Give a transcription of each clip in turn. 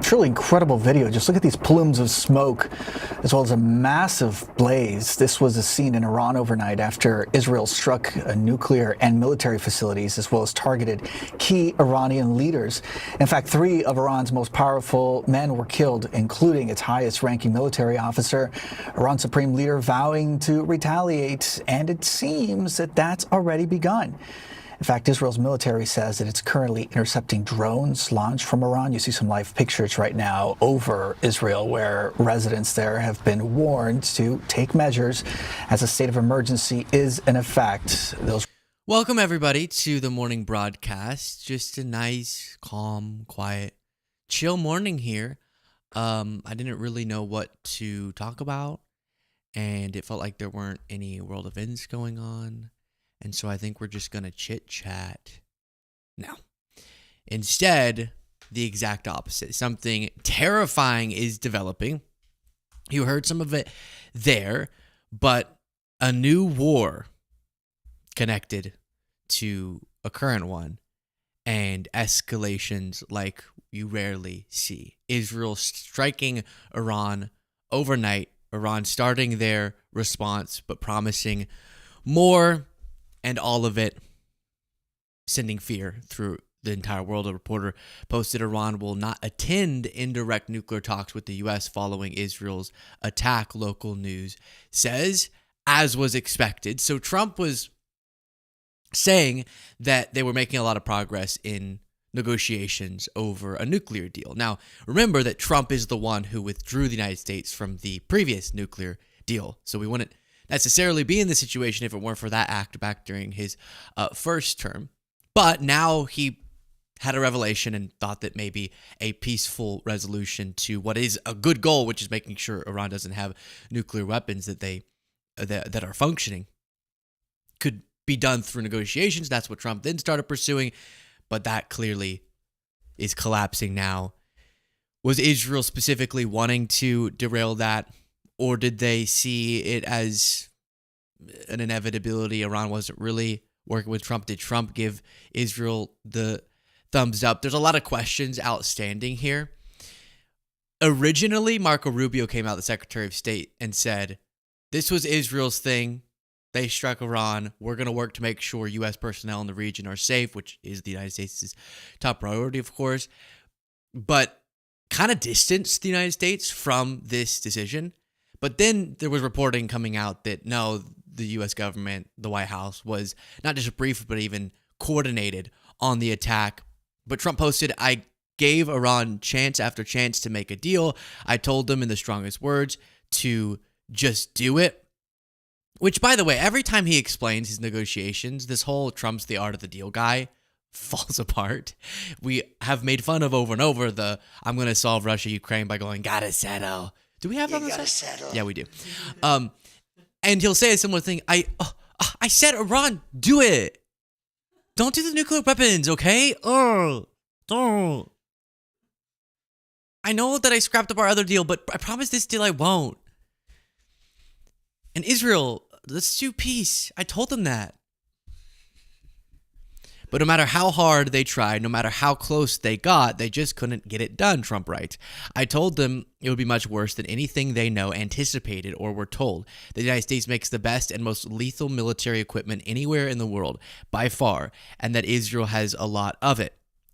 truly incredible video. Just look at these plumes of smoke, as well as a massive blaze. This was a scene in Iran overnight after Israel struck nuclear and military facilities, as well as targeted key Iranian leaders. In fact, 3 of Iran's most powerful men were killed, including its highest-ranking military officer. Iran's supreme leader vowing to retaliate, and it seems that that's already begun. In fact, Israel's military says that it's currently intercepting drones launched from Iran. You see some live pictures right now over Israel where residents there have been warned to take measures as a state of emergency is in effect. Welcome, everybody, to the morning broadcast. Just a nice, calm, quiet, chill morning here. I didn't really know what to talk about, and it felt like there weren't any world events going on. And so I think we're just going to chit-chat now. Instead, the exact opposite. Something terrifying is developing. You heard some of it there, but a new war connected to a current one and escalations like you rarely see. Israel striking Iran overnight, Iran starting their response but promising more, and all of it sending fear through the entire world. A reporter posted Iran will not attend indirect nuclear talks with the U.S. following Israel's attack, local news says, as was expected. So Trump was saying that they were making a lot of progress in negotiations over a nuclear deal. Now, remember that Trump is the one who withdrew the United States from the previous nuclear deal. So we wouldn't necessarily be in this situation if it weren't for that act back during his first term. But now he had a revelation and thought that maybe a peaceful resolution to what is a good goal, which is making sure Iran doesn't have nuclear weapons that are functioning, could be done through negotiations. That's what Trump then started pursuing, but that clearly is collapsing now. Was Israel specifically wanting to derail that? Or did they see it as an inevitability? Iran wasn't really working with Trump. Did Trump give Israel the thumbs up? There's a lot of questions outstanding here. Originally, Marco Rubio came out, the Secretary of State, and said, this was Israel's thing. They struck Iran. We're going to work to make sure U.S. personnel in the region are safe, which is the United States' top priority, of course. But kind of distanced the United States from this decision. But then there was reporting coming out that no, the U.S. government, the White House, was not just briefed, but even coordinated on the attack. But Trump posted, I gave Iran chance after chance to make a deal. I told them in the strongest words to just do it. Which, by the way, every time he explains his negotiations, this whole Trump's the art of the deal guy falls apart. We have made fun of over and over the I'm going to solve Russia-Ukraine by going, gotta settle. Do we have that on the set? Yeah, we do. And he'll say a similar thing. I said, Iran, do it. Don't do the nuclear weapons, okay? Don't. I know that I scrapped up our other deal, but I promise this deal I won't. And Israel, let's do peace. I told them that. But no matter how hard they tried, no matter how close they got, they just couldn't get it done, Trump writes. I told them it would be much worse than anything they know, anticipated, or were told. The United States makes the best and most lethal military equipment anywhere in the world, by far, and that Israel has a lot of it,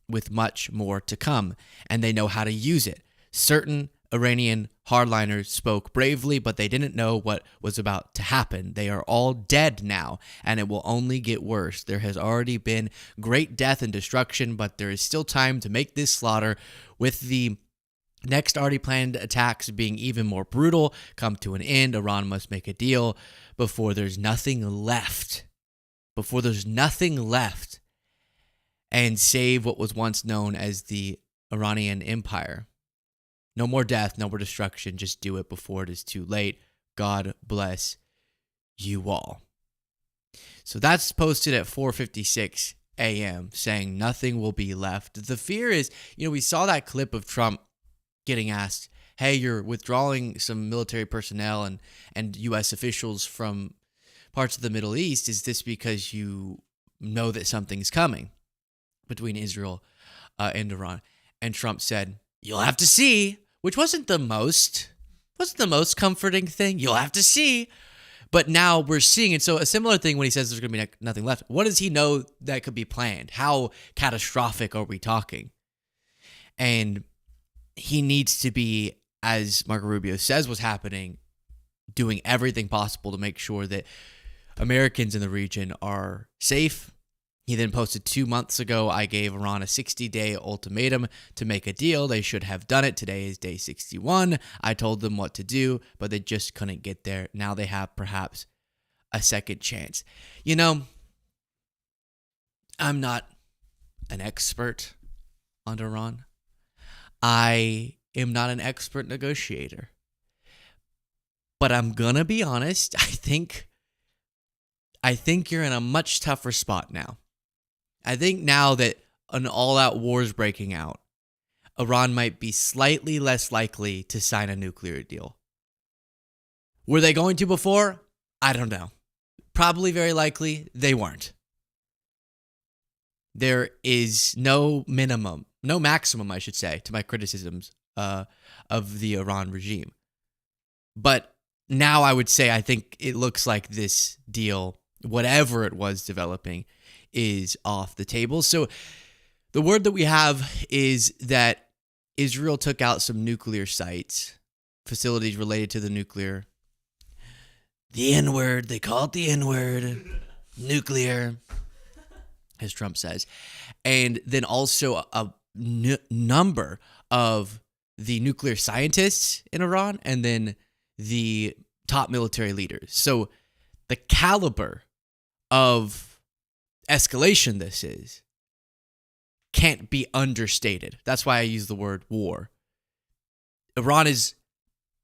with much more to come, and they know how to use it. Certain Iranian hardliners spoke bravely, but they didn't know what was about to happen. They are all dead now, and it will only get worse. There has already been great death and destruction, but there is still time to make this slaughter, with the next already planned attacks being even more brutal, come to an end. Iran must make a deal before there's nothing left. Before there's nothing left, and save what was once known as the Iranian Empire. No more death, no more destruction. Just do it before it is too late. God bless you all. So that's posted at 4:56 a.m. saying nothing will be left. The fear is, we saw that clip of Trump getting asked, hey, you're withdrawing some military personnel and U.S. officials from parts of the Middle East. Is this because you know that something's coming between Israel and Iran? And Trump said, you'll have to see, which wasn't the most comforting thing. You'll have to see. But now we're seeing it. So a similar thing when he says there's going to be nothing left. What does he know that could be planned? How catastrophic are we talking? And he needs to be, as Marco Rubio says was happening, doing everything possible to make sure that Americans in the region are safe. He then posted 2 months ago, I gave Iran a 60-day ultimatum to make a deal. They should have done it. Today is day 61. I told them what to do, but they just couldn't get there. Now they have perhaps a second chance. You know, I'm not an expert on Iran. I am not an expert negotiator. But I'm going to be honest, I think you're in a much tougher spot now. I think now that an all-out war is breaking out, Iran might be slightly less likely to sign a nuclear deal. Were they going to before? I don't know. Probably very likely they weren't. There is no maximum, I should say, to my criticisms of the Iran regime. But now I would say I think it looks like this deal, whatever it was developing, is off the table. So the word that we have is that Israel took out some nuclear sites, facilities related to the nuclear. The N-word, they call it the N-word, nuclear, as Trump says. And then also a number of the nuclear scientists in Iran and then the top military leaders. So the caliber of escalation this is can't be understated. That's why I use the word war. Iran is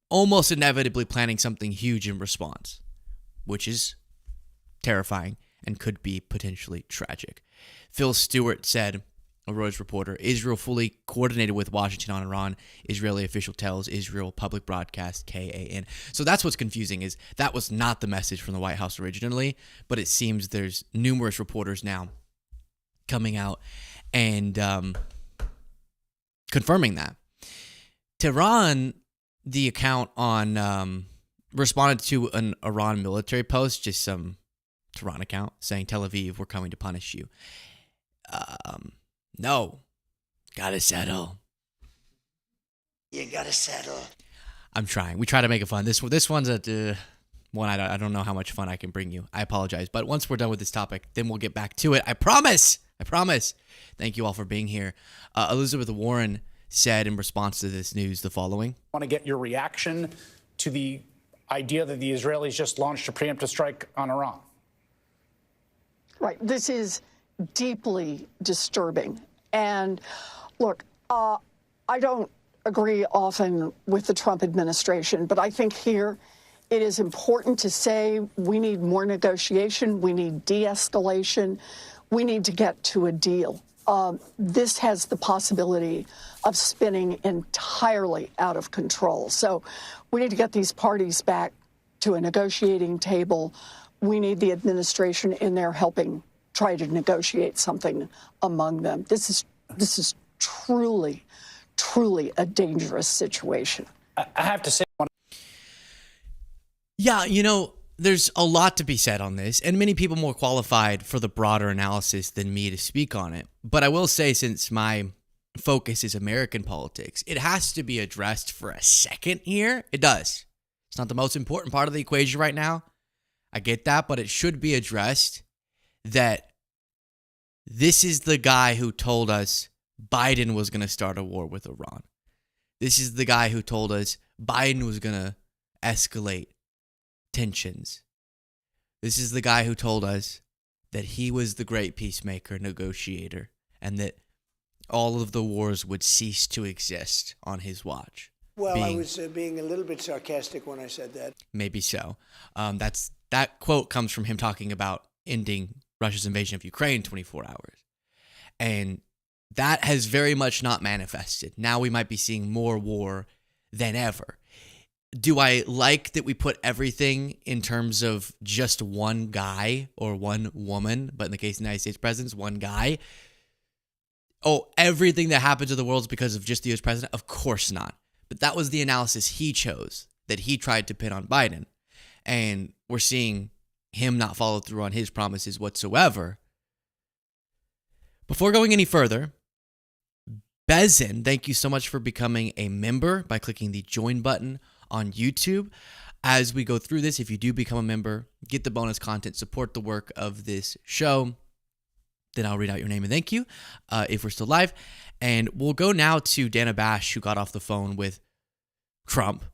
almost inevitably planning something huge in response, which is terrifying and could be potentially tragic. Phil Stewart said, a Reuters reporter, Israel fully coordinated with Washington on Iran. Israeli official tells Israel public broadcast KAN. So that's what's confusing, is that was not the message from the White House originally, but it seems there's numerous reporters now coming out and confirming that. Tehran, the account on responded to an Iran military post, just some Tehran account saying Tel Aviv, we're coming to punish you. No, gotta settle. You gotta settle. I'm trying. We try to make it fun. This one's a one I don't know how much fun I can bring you. I apologize. But once we're done with this topic, then we'll get back to it. I promise. Thank you all for being here. Elizabeth Warren said in response to this news the following. I want to get your reaction to the idea that the Israelis just launched a preemptive strike on Iran. Right. This is deeply disturbing. And look, I don't agree often with the Trump administration, but I think here it is important to say we need more negotiation, we need de-escalation, we need to get to a deal. This has the possibility of spinning entirely out of control. So we need to get these parties back to a negotiating table. We need the administration in there helping try to negotiate something among them. This is truly a dangerous situation. I have to say, yeah, you know, there's a lot to be said on this, and many people more qualified for the broader analysis than me to speak on it. But I will say, since my focus is American politics, it has to be addressed for a second here. It does. It's not the most important part of the equation right now. I get that, but it should be addressed that this is the guy who told us Biden was going to start a war with Iran. This is the guy who told us Biden was going to escalate tensions. This is the guy who told us that he was the great peacemaker, negotiator, and that all of the wars would cease to exist on his watch. Well, I was being a little bit sarcastic when I said that. Maybe so. That quote comes from him talking about ending Russia's invasion of Ukraine in 24 hours. And that has very much not manifested. Now we might be seeing more war than ever. Do I like that we put everything in terms of just one guy or one woman, but in the case of the United States presidents, one guy? oh, everything that happened to the world is because of just the U.S. president? Of course not. But that was the analysis he chose, that he tried to pin on Biden. And we're seeing him not follow through on his promises whatsoever. Before going any further, Bezin, thank you so much for becoming a member by clicking the join button on YouTube. As we go through this, if you do become a member, get the bonus content, support the work of this show, then I'll read out your name and thank you if we're still live. And we'll go now to Dana Bash, who got off the phone with Trump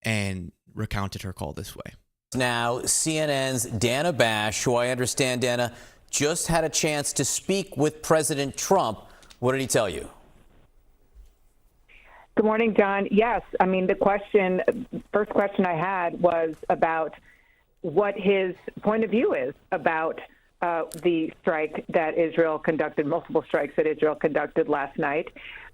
and recounted her call this way. Now, CNN's Dana Bash, who I understand, Dana, just had a chance to speak with President Trump. What did he tell you? Good morning, John. Yes, I mean, first question I had was about what his point of view is about the strike that Israel conducted, multiple strikes that Israel conducted last night.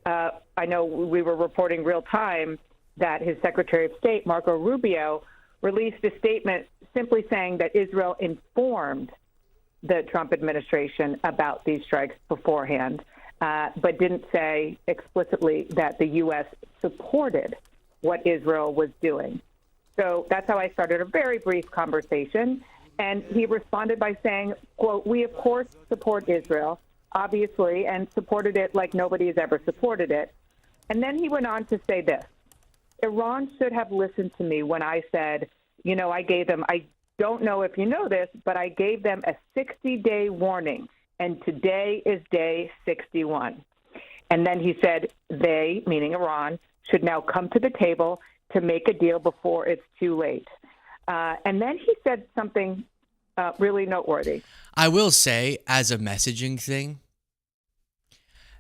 I know we were reporting real time that his Secretary of State, Marco Rubio, released a statement simply saying that Israel informed the Trump administration about these strikes beforehand, but didn't say explicitly that the U.S. supported what Israel was doing. So that's how I started a very brief conversation. And he responded by saying, quote, "We, of course, support Israel, obviously, and supported it like nobody has ever supported it." And then he went on to say this: Iran should have listened to me when I said, I don't know if you know this, but I gave them a 60-day warning, and today is day 61. And then he said they, meaning Iran, should now come to the table to make a deal before it's too late. And then he said something really noteworthy. I will say, as a messaging thing,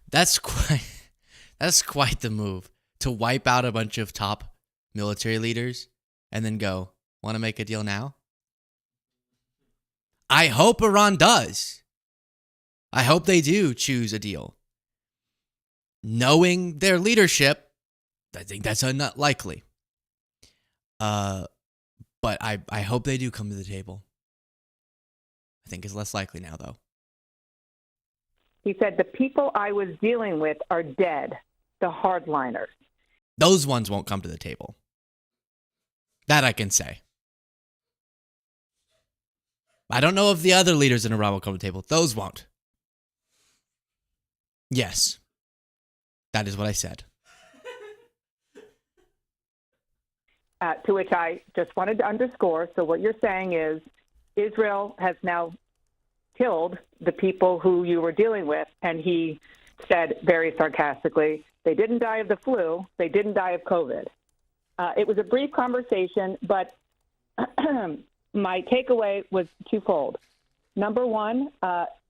that's quite the move, to wipe out a bunch of top military leaders and then go, want to make a deal now? I hope Iran does. I hope they do choose a deal. Knowing their leadership, I think that's unlikely. But I hope they do come to the table. I think it's less likely now, though. He said, the people I was dealing with are dead, the hardliners. Those ones won't come to the table. That I can say. I don't know if the other leaders in Iran will come to the table. Those won't. Yes. That is what I said. To which I just wanted to underscore, so what you're saying is Israel has now killed the people who you were dealing with, and he said very sarcastically, they didn't die of the flu, they didn't die of COVID. It was a brief conversation, but my takeaway was twofold. Number one,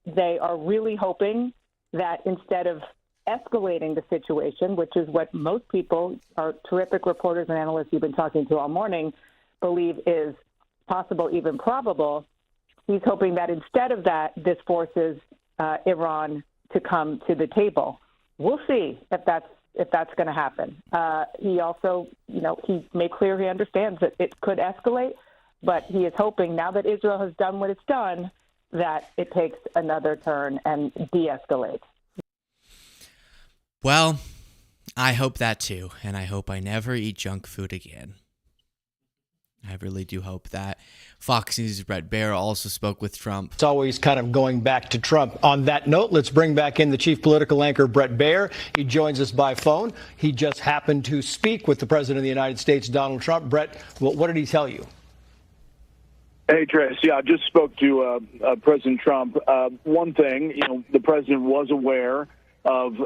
they are really hoping that instead of escalating the situation, which is what most people, our terrific reporters and analysts you've been talking to all morning, believe is possible, even probable, he's hoping that instead of that, this forces Iran to come to the table. We'll see if that's going to happen. He also, he made clear he understands that it could escalate, but he is hoping now that Israel has done what it's done, that it takes another turn and de-escalates. Well, I hope that too, and I hope I never eat junk food again. I really do hope that. Fox News' Brett Baier also spoke with Trump. It's always kind of going back to Trump. On that note, let's bring back in the chief political anchor, Brett Baier. He joins us by phone. He just happened to speak with the President of the United States, Donald Trump. Brett, what did he tell you? Hey, Trace. Yeah, I just spoke to President Trump. One thing, the president was aware of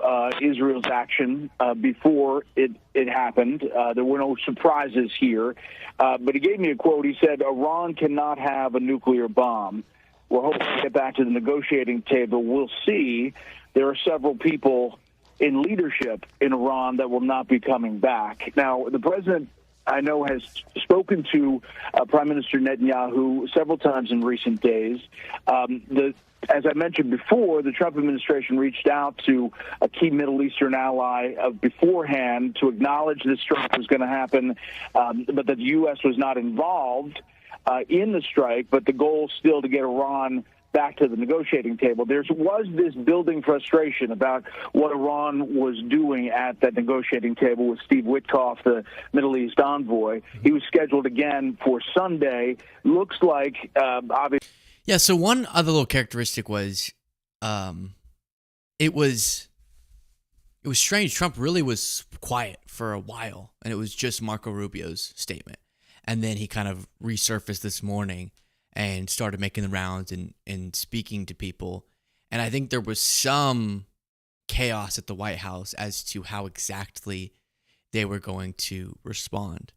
Israel's action before it happened. There were no surprises here. But he gave me a quote. He said, Iran cannot have a nuclear bomb. We're hoping to get back to the negotiating table. We'll see. There are several people in leadership in Iran that will not be coming back. Now, the president, I know, has spoken to Prime Minister Netanyahu several times in recent days. As I mentioned before, the Trump administration reached out to a key Middle Eastern ally beforehand to acknowledge this strike was going to happen, but that the U.S. was not involved in the strike, but the goal still to get Iran back to the negotiating table. There was this building frustration about what Iran was doing at that negotiating table with Steve Witkoff, the Middle East envoy. He was scheduled again for Sunday. Looks like, obviously. Yeah, so one other little characteristic was it was strange. Trump really was quiet for a while, and it was just Marco Rubio's statement. And then he kind of resurfaced this morning and started making the rounds and speaking to people. And I think there was some chaos at the White House as to how exactly they were going to respond.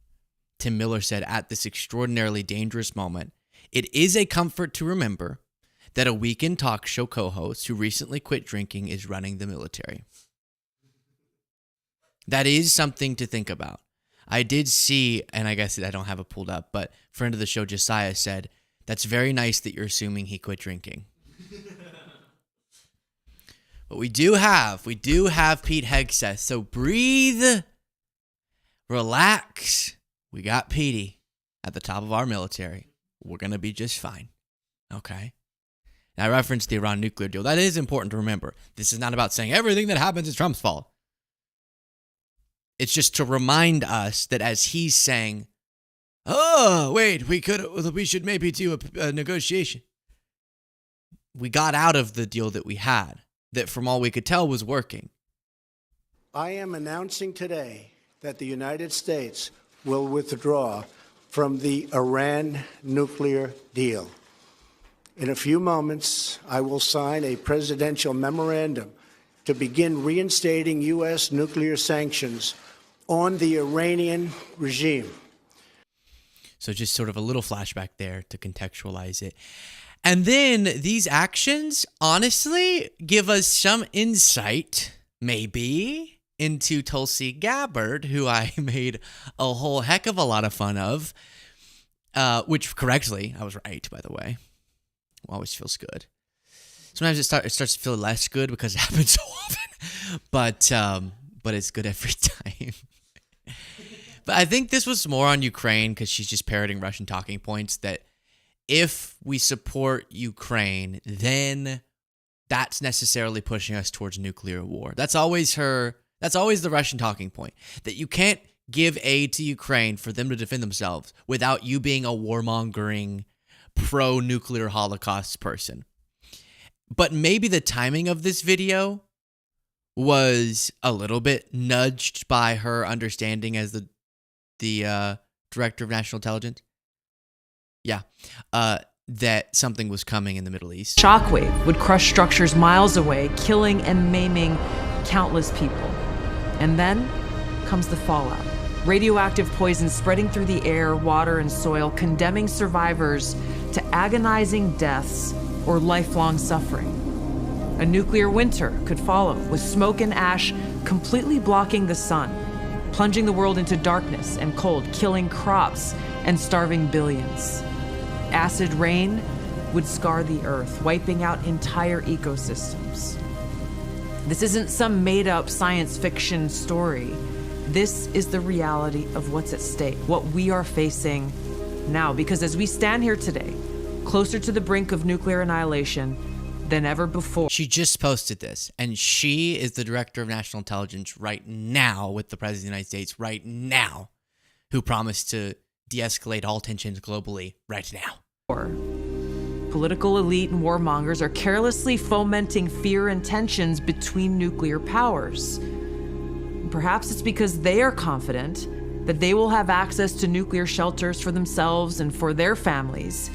Tim Miller said, at this extraordinarily dangerous moment, it is a comfort to remember that a weekend talk show co-host who recently quit drinking is running the military. That is something to think about. I did see, and I guess I don't have it pulled up, but friend of the show, Josiah, said, that's very nice that you're assuming he quit drinking. But we do have Pete Hegseth. So breathe, relax. We got Petey at the top of our military. We're going to be just fine. Okay? Now, I referenced the Iran nuclear deal. That is important to remember. This is not about saying everything that happens is Trump's fault. It's just to remind us that as he's saying, oh, wait, we should maybe do a negotiation. We got out of the deal that we had, that from all we could tell was working. I am announcing today that the United States will withdraw from the Iran nuclear deal. In a few moments, I will sign a presidential memorandum to begin reinstating U.S. nuclear sanctions on the Iranian regime. So just sort of a little flashback there to contextualize it. And then these actions, honestly, give us some insight, maybe, into Tulsi Gabbard, who I made a whole heck of a lot of fun of, which correctly, I was right, by the way. Always feels good. Sometimes it starts to feel less good because it happens so often, but it's good every time. But I think this was more on Ukraine because she's just parroting Russian talking points that if we support Ukraine, then that's necessarily pushing us towards nuclear war. That's always the Russian talking point, that you can't give aid to Ukraine for them to defend themselves without you being a warmongering, pro-nuclear Holocaust person. But maybe the timing of this video was a little bit nudged by her understanding as the director of national intelligence. Yeah. That something was coming in the Middle East. Shockwave would crush structures miles away, killing and maiming countless people. And then comes the fallout. Radioactive poison spreading through the air, water, and soil, condemning survivors to agonizing deaths or lifelong suffering. A nuclear winter could follow, with smoke and ash completely blocking the sun, plunging the world into darkness and cold, killing crops and starving billions. Acid rain would scar the earth, wiping out entire ecosystems. This isn't some made-up science fiction story. This is the reality of what's at stake, what we are facing now. Because as we stand here today, closer to the brink of nuclear annihilation than ever before. She just posted this, and she is the director of national intelligence right now with the president of the United States right now, who promised to de-escalate all tensions globally right now. Political elite and warmongers are carelessly fomenting fear and tensions between nuclear powers. Perhaps it's because they are confident that they will have access to nuclear shelters for themselves and for their families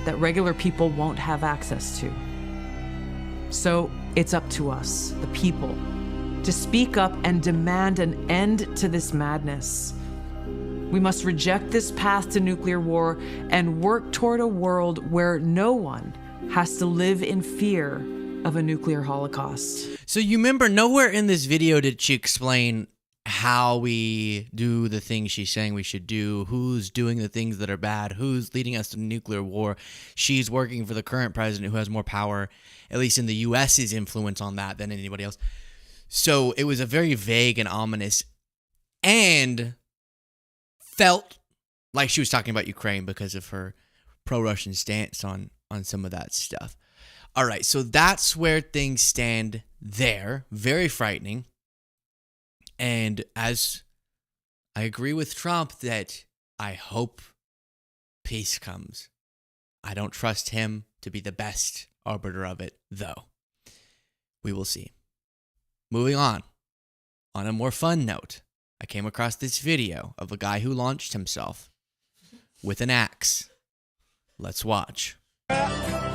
that regular people won't have access to. So it's up to us, the people, to speak up and demand an end to this madness. We must reject this path to nuclear war and work toward a world where no one has to live in fear of a nuclear holocaust. So you remember nowhere in this video did she explain how we do the things she's saying we should do, who's doing the things that are bad, who's leading us to nuclear war. She's working for the current president who has more power, at least in the U.S.'s influence on that than anybody else. So it was a very vague and ominous, and felt like she was talking about Ukraine because of her pro-Russian stance on some of that stuff. All right, so that's where things stand there. Very frightening. And as I agree with Trump that I hope peace comes. I don't trust him to be the best arbiter of it, though. We will see. Moving on a more fun note, I came across this video of a guy who launched himself with an axe. Let's watch. Sailing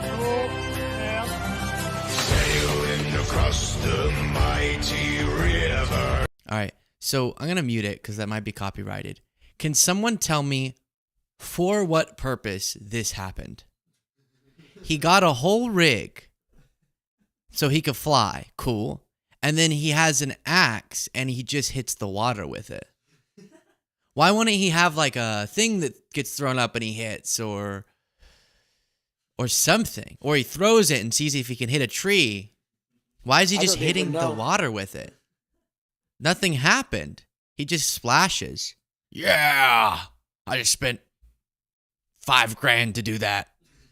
across the mighty river. All right, so I'm going to mute it because that might be copyrighted. Can someone tell me for what purpose this happened? He got a whole rig so he could fly. Cool. And then he has an axe and he just hits the water with it. Why wouldn't he have like a thing that gets thrown up and he hits or something? Or he throws it and sees if he can hit a tree. Why is he just hitting the water with it? Nothing happened. He just splashes. Yeah, I just spent $5,000 to do that,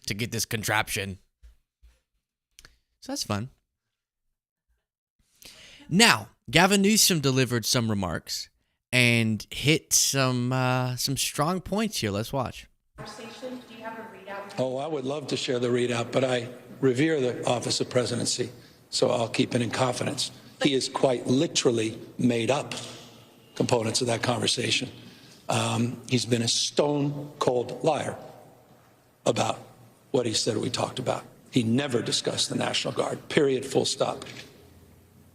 to get this contraption. So that's fun. Now, Gavin Newsom delivered some remarks and hit some strong points here. Let's watch. Oh, I would love to share the readout, but I revere the office of presidency, so I'll keep it in confidence. He has quite literally made up components of that conversation. He's been a stone-cold liar about what he said we talked about. He never discussed the National Guard, period, full stop.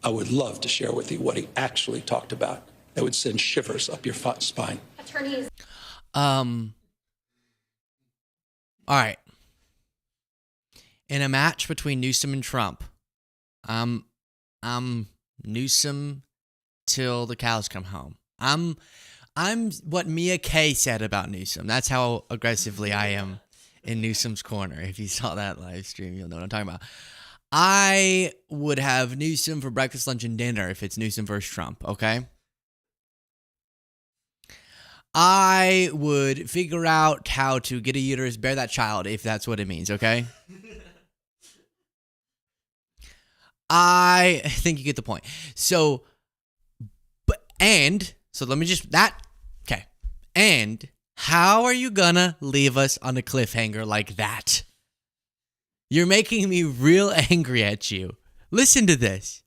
I would love to share with you what he actually talked about. That would send shivers up your spine. Attorneys. All right. In a match between Newsom and Trump, Newsom till the cows come home. I'm what Mia K said about Newsom. That's how aggressively I am in Newsom's corner. If you saw that live stream, you'll know what I'm talking about. I would have Newsom for breakfast, lunch, and dinner if it's Newsom versus Trump, okay? I would figure out how to get a uterus, bear that child, if that's what it means, okay? I think you get the point. So let me just, okay. And how are you gonna leave us on a cliffhanger like that? You're making me real angry at you. Listen to this.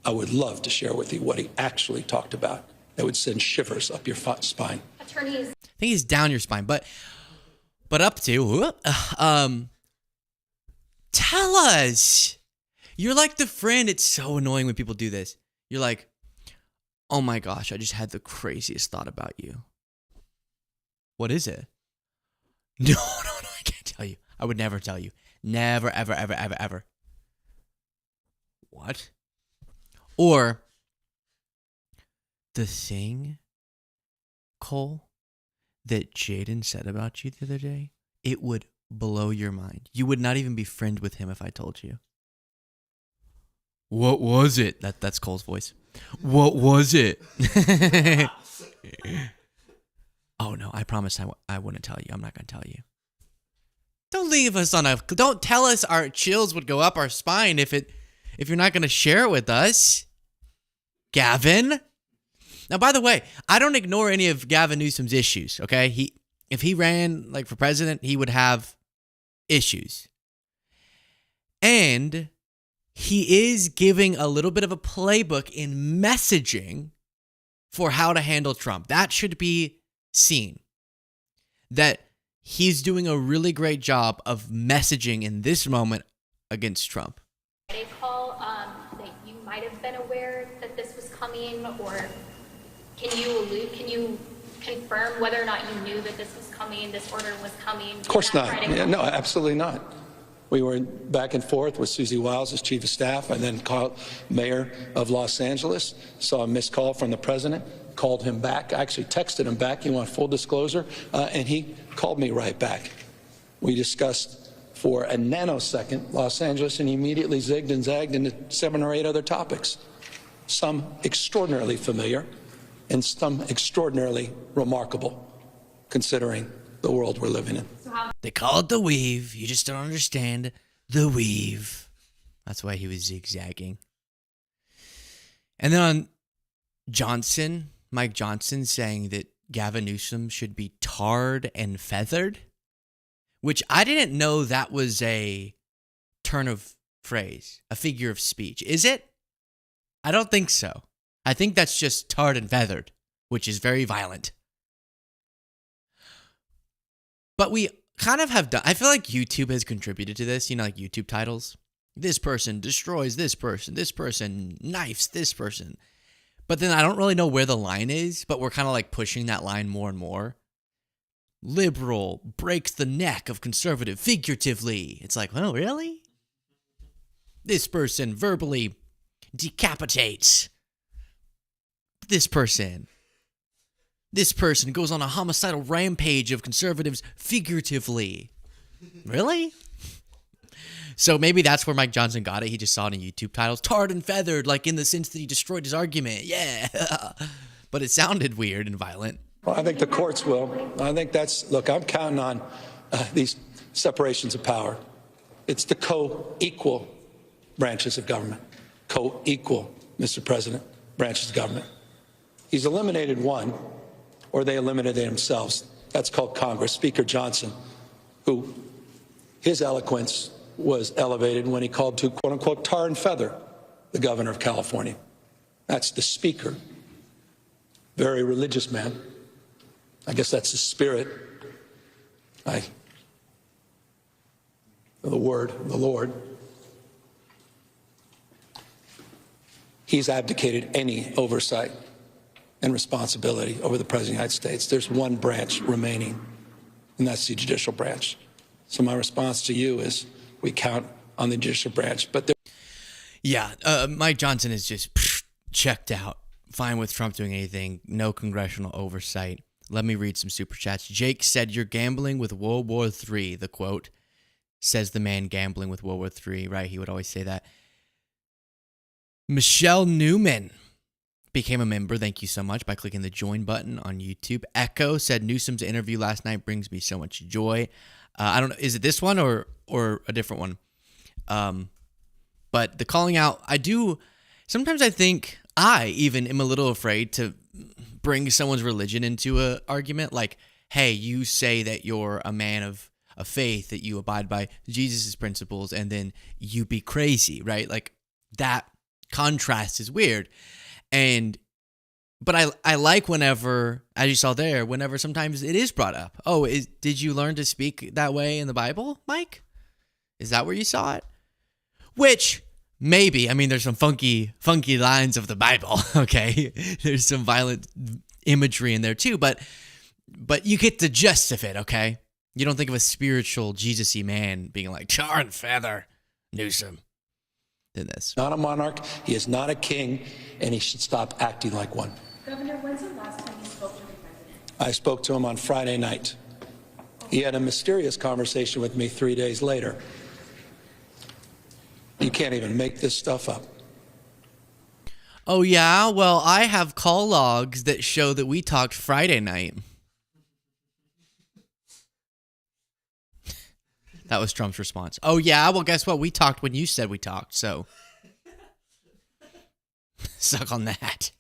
I would love to share with you what he actually talked about. That would send shivers up your spine. Attorneys. I think he's down your spine, but up to, tell us. You're like the friend. It's so annoying when people do this. You're like, oh my gosh, I just had the craziest thought about you. What is it? No, I can't tell you. I would never tell you. Never, ever, ever, ever, ever. What? Or the thing, Cole, that Jaden said about you the other day, it would blow your mind. You would not even be friend with him if I told you. What was it? That's Cole's voice. What was it? Oh no, I promise I wouldn't tell you. I'm not going to tell you. Don't leave us on don't tell us our chills would go up our spine if you're not going to share it with us. Gavin? Now, by the way, I don't ignore any of Gavin Newsom's issues, okay? If he ran like for president, he would have issues. And he is giving a little bit of a playbook in messaging for how to handle Trump. That should be seen. That he's doing a really great job of messaging in this moment against Trump. A call that you might have been aware that this was coming, or can you confirm whether or not you knew that this was coming, this order was coming? Of course not. Yeah, no, absolutely not. We were back and forth with Susie Wiles as chief of staff, and then called mayor of Los Angeles, saw a missed call from the president, called him back. I actually texted him back. You want full disclosure? And he called me right back. We discussed for a nanosecond Los Angeles, and he immediately zigged and zagged into 7 or 8 other topics, some extraordinarily familiar and some extraordinarily remarkable, considering the world we're living in. They call it the weave. You just don't understand the weave. That's why he was zigzagging. And then on Mike Johnson saying that Gavin Newsom should be tarred and feathered, which I didn't know that was a turn of phrase, a figure of speech. Is it? I don't think so. I think that's just tarred and feathered, which is very violent. But we kind of have done, I feel like YouTube has contributed to this, like YouTube titles. This person destroys this person knifes this person. But then I don't really know where the line is, but we're kind of like pushing that line more and more. Liberal breaks the neck of conservative figuratively. It's like, well, really? This person verbally decapitates this person. This person goes on a homicidal rampage of conservatives figuratively. Really? So maybe that's where Mike Johnson got it. He just saw it in YouTube titles. Tarred and feathered, like in the sense that he destroyed his argument. Yeah. But it sounded weird and violent. Well, I think the courts will. I think look, I'm counting on these separations of power. It's the co-equal branches of government. Co-equal, Mr. President, branches of government. He's eliminated one, or they eliminated themselves. That's called Congress. Speaker Johnson, who his eloquence was elevated when he called to, quote unquote, tar and feather the governor of California. That's the speaker. Very religious man. I guess that's the spirit. The word of the Lord. He's abdicated any oversight and responsibility over the President of the United States. There's one branch remaining, and that's the judicial branch. So my response to you is we count on the judicial branch. But Mike Johnson is just checked out. Fine with Trump doing anything. No congressional oversight. Let me read some super chats. Jake said, "You're gambling with World War III." The quote says the man gambling with World War III, right? He would always say that. Michelle Newman became a member. Thank you so much by clicking the join button on YouTube. Echo said, "Newsom's interview last night brings me so much joy." I don't know. Is it this one or a different one? But the calling out, sometimes I think I even am a little afraid to bring someone's religion into an argument. Like, hey, you say that you're a man of faith, that you abide by Jesus' principles, and then you be crazy, right? Like, that contrast is weird. But I like whenever, as you saw there, whenever sometimes it is brought up. Oh, did you learn to speak that way in the Bible, Mike? Is that where you saw it? Which, maybe. I mean, there's some funky lines of the Bible, okay? There's some violent imagery in there too, but you get the gist of it, okay? You don't think of a spiritual, Jesus-y man being like, tar and feather, Newsom. Than this. Not a monarch, he is not a king, and he should stop acting like one. Governor, when's the last time you spoke to the president? I spoke to him on Friday night. He had a mysterious conversation with me 3 days later. You can't even make this stuff up. Oh, yeah? Well, I have call logs that show that we talked Friday night. That was Trump's response. Oh, yeah? Well, guess what? We talked when you said we talked, so suck on that.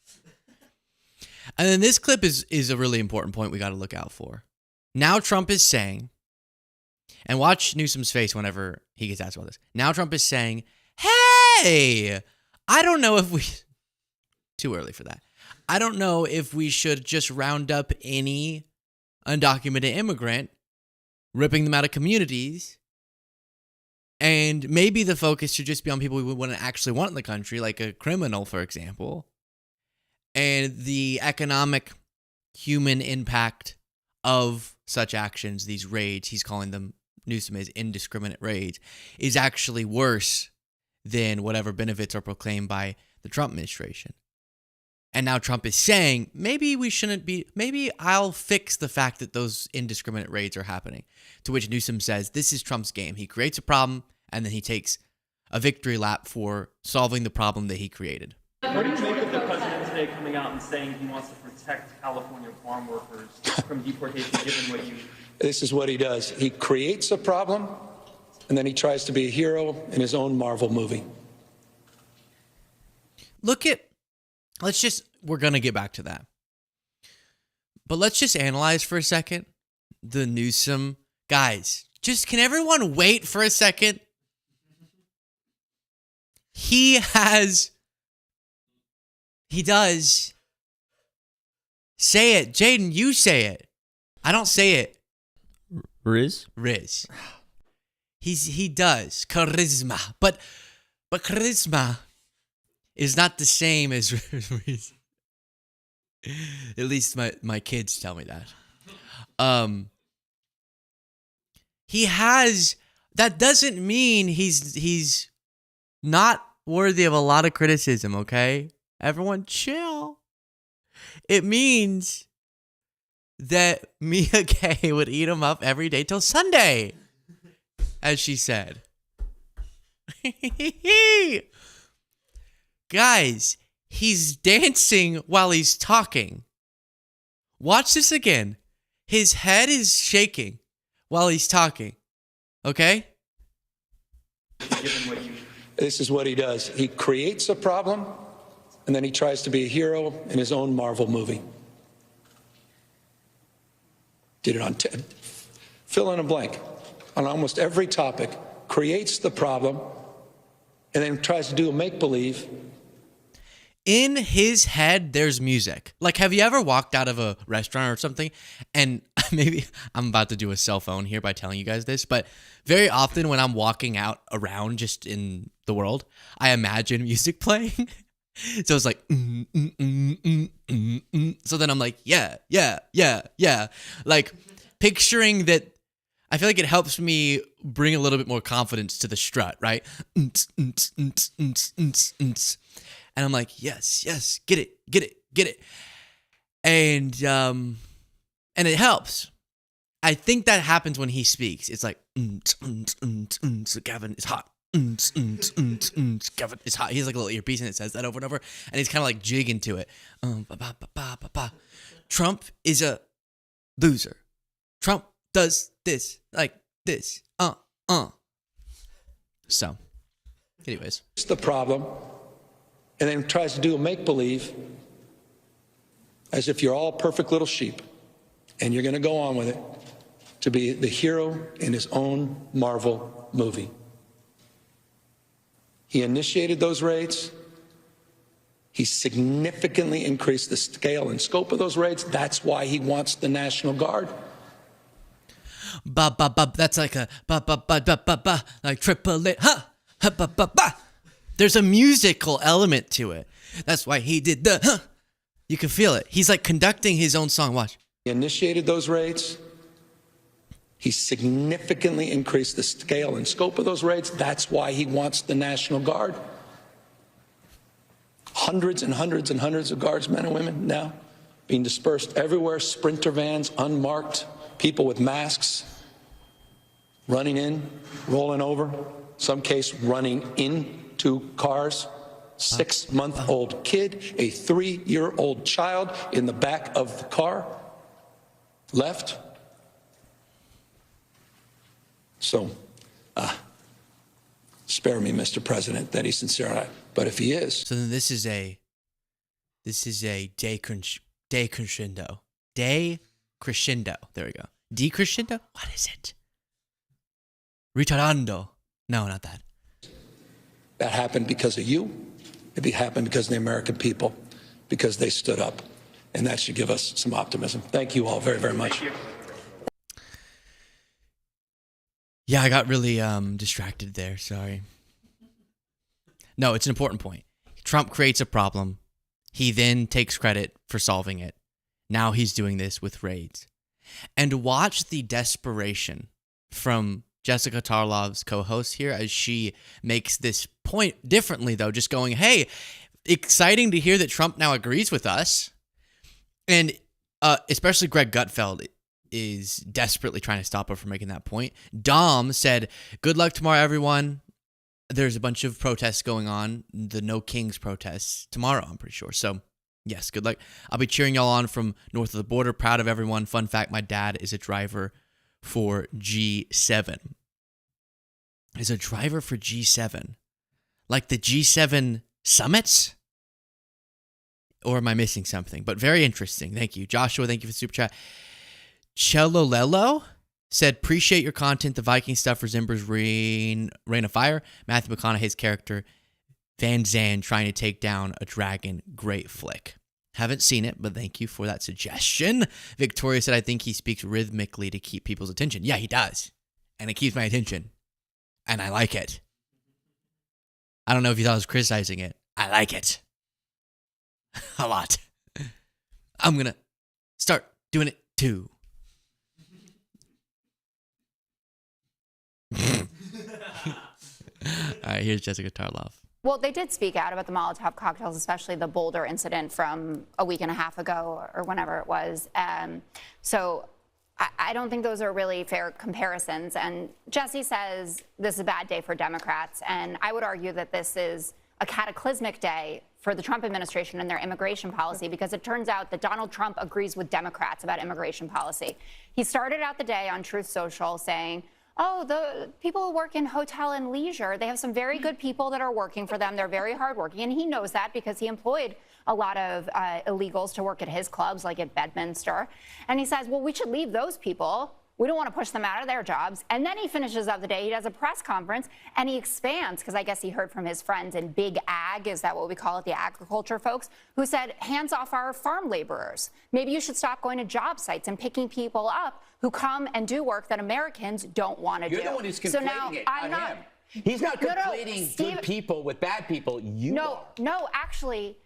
And then this clip is a really important point we got to look out for. Now Trump is saying, and watch Newsom's face whenever he gets asked about this. Now Trump is saying, hey, I don't know if we... Too early for that. I don't know if we should just round up any undocumented immigrant, ripping them out of communities, and maybe the focus should just be on people we wouldn't actually want in the country, like a criminal, for example. And the economic human impact of such actions, these raids, he's calling them, Newsom is indiscriminate raids, is actually worse than whatever benefits are proclaimed by the Trump administration. And now Trump is saying, maybe I'll fix the fact that those indiscriminate raids are happening. To which Newsom says, this is Trump's game. He creates a problem, and then he takes a victory lap for solving the problem that he created. What do you make of the president today coming out and saying he wants to protect California farm workers from deportation, given what you This is what he does. He creates a problem, and then he tries to be a hero in his own Marvel movie. We're going to get back to that. But let's just analyze for a second the Newsom. Guys, can everyone wait for a second? He does. Say it. Jaden, you say it. I don't say it. Riz? He does. Charisma. But charisma is not the same as Riz. At least my kids tell me that. He has. That doesn't mean he's not worthy of a lot of criticism, okay? Everyone chill. It means that Mia Gay would eat him up every day till Sunday, as she said. Guys, he's dancing while he's talking. Watch this again. His head is shaking while he's talking. Okay? This is what he does. He creates a problem, and then he tries to be a hero in his own Marvel movie. Did it on fill in a blank on almost every topic, creates the problem, and then tries to do a make-believe. In his head, there's music. Like, have you ever walked out of a restaurant or something? And maybe I'm about to do a cell phone here by telling you guys this, but very often when I'm walking out around just in the world, I imagine music playing. So it's like, So then I'm like, yeah. Like, picturing that. I feel like it helps me bring a little bit more confidence to the strut, right? And I'm like, yes, get it. And it helps. I think that happens when he speaks. It's like, Gavin is hot. Gavin is hot. He has like a little earpiece and it says that over and over. And he's kind of like jigging to it. Trump is a loser. Trump does this, like this. So, anyways. It's the problem. And then tries to do a make-believe as if you're all perfect little sheep and you're going to go on with it to be the hero in his own Marvel movie. He initiated those raids. He significantly increased the scale and scope of those raids. That's why he wants the National Guard. That's like a like triple it. There's a musical element to it. That's why he did the You can feel it. He's like conducting his own song. Watch. He initiated those raids. He significantly increased the scale and scope of those raids. That's why he wants the National Guard. Hundreds and hundreds and hundreds of guardsmen and women now being dispersed everywhere. Sprinter vans, unmarked, people with masks, running in, rolling over, some case running into cars. 6-month-old kid, a 3-year-old child in the back of the car, left. So, spare me, Mr. President, that he's sincere, but if he is. So then this is a decrescendo. Decrescendo. There we go. Decrescendo? What is it? Ritardando. No, not that. That happened because of you. It happened because of the American people, because they stood up. And that should give us some optimism. Thank you all very, very much. Yeah, I got really distracted there. Sorry. No, it's an important point. Trump creates a problem. He then takes credit for solving it. Now he's doing this with raids. And watch the desperation from Jessica Tarlov's co-host here as she makes this point differently, though, just going, hey, exciting to hear that Trump now agrees with us. And especially Greg Gutfeld is desperately trying to stop her from making that point. Dom said, good luck tomorrow, everyone. There's a bunch of protests going on, the No Kings protests tomorrow, I'm pretty sure. So, yes, good luck. I'll be cheering y'all on from north of the border. Proud of everyone. Fun fact, my dad is a driver for G7. Is a driver for G7. Like the G7 summits? Or am I missing something? But very interesting. Thank you. Joshua, thank you for the super chat. Chelolelo said, appreciate your content. The Viking stuff resembles Rain of Fire. Matthew McConaughey's character, Van Zandt, trying to take down a dragon. Great flick. Haven't seen it, but thank you for that suggestion. Victoria said, I think he speaks rhythmically to keep people's attention. Yeah, he does. And it keeps my attention. And I like it. I don't know if you thought I was criticizing it. I like it. A lot. I'm going to start doing it too. All right, here's Jessica Tarlov. Well, they did speak out about the Molotov cocktails, especially the Boulder incident from a week and a half ago or whenever it was. So I don't think those are really fair comparisons. And Jesse says this is a bad day for Democrats. And I would argue that this is a cataclysmic day for the Trump administration and their immigration policy, because it turns out that Donald Trump agrees with Democrats about immigration policy. He started out the day on Truth Social saying, oh, the people who work in hotel and leisure, they have some very good people that are working for them. They're very hardworking. And he knows that because he employed a lot of illegals to work at his clubs, like at Bedminster. And he says, well, we should leave those people. We don't want to push them out of their jobs. And then he finishes up the day. He does a press conference and he expands, because I guess he heard from his friends in Big Ag, is that what we call it, the agriculture folks, who said, hands off our farm laborers. Maybe you should stop going to job sites and picking people up who come and do work that Americans don't want to do. You're the one who's conflating so now, it, I'm not him. He's not conflating good people with bad people. You are. No, actually,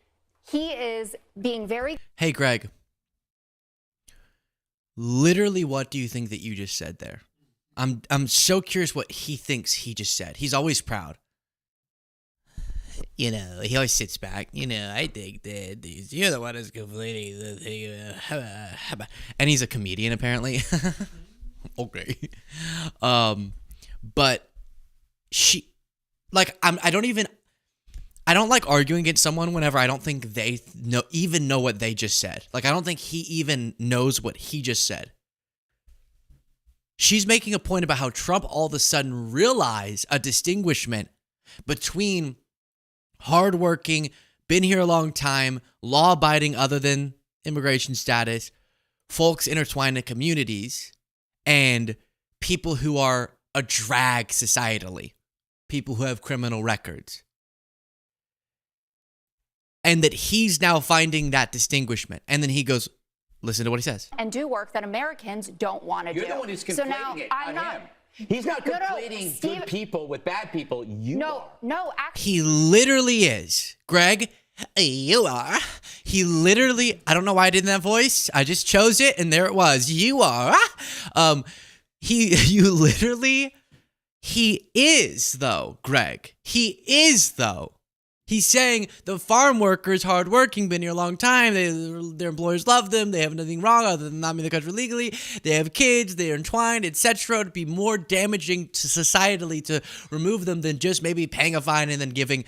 he is being very... Hey, Greg. Literally, what do you think that you just said there? I'm so curious what he thinks he just said. He's always proud. You know, he always sits back. You know, I think that you're the one who's conflating the thing. And he's a comedian, apparently. Okay. But she, like, I don't like arguing against someone whenever I don't think they even know what they just said. Like, I don't think he even knows what he just said. She's making a point about how Trump all of a sudden realized a distinguishment between hardworking, been here a long time, law-abiding other than immigration status, folks intertwined in communities, and people who are a drag societally, people who have criminal records. And that he's now finding that distinguishment. And then he goes, listen to what he says. And do work that Americans don't want to do. You're the one who's conflating so now, it, I'm not him. He's not conflating good people with bad people. No, actually. He literally is. Greg, you are. He literally, I don't know why I did that voice. I just chose it and there it was. You are. He is though, Greg. He is though. He's saying the farm workers, hardworking, been here a long time. Their employers love them. They have nothing wrong other than not being in the country legally. They have kids. They are entwined, etc. It'd be more damaging to societally to remove them than just maybe paying a fine and then giving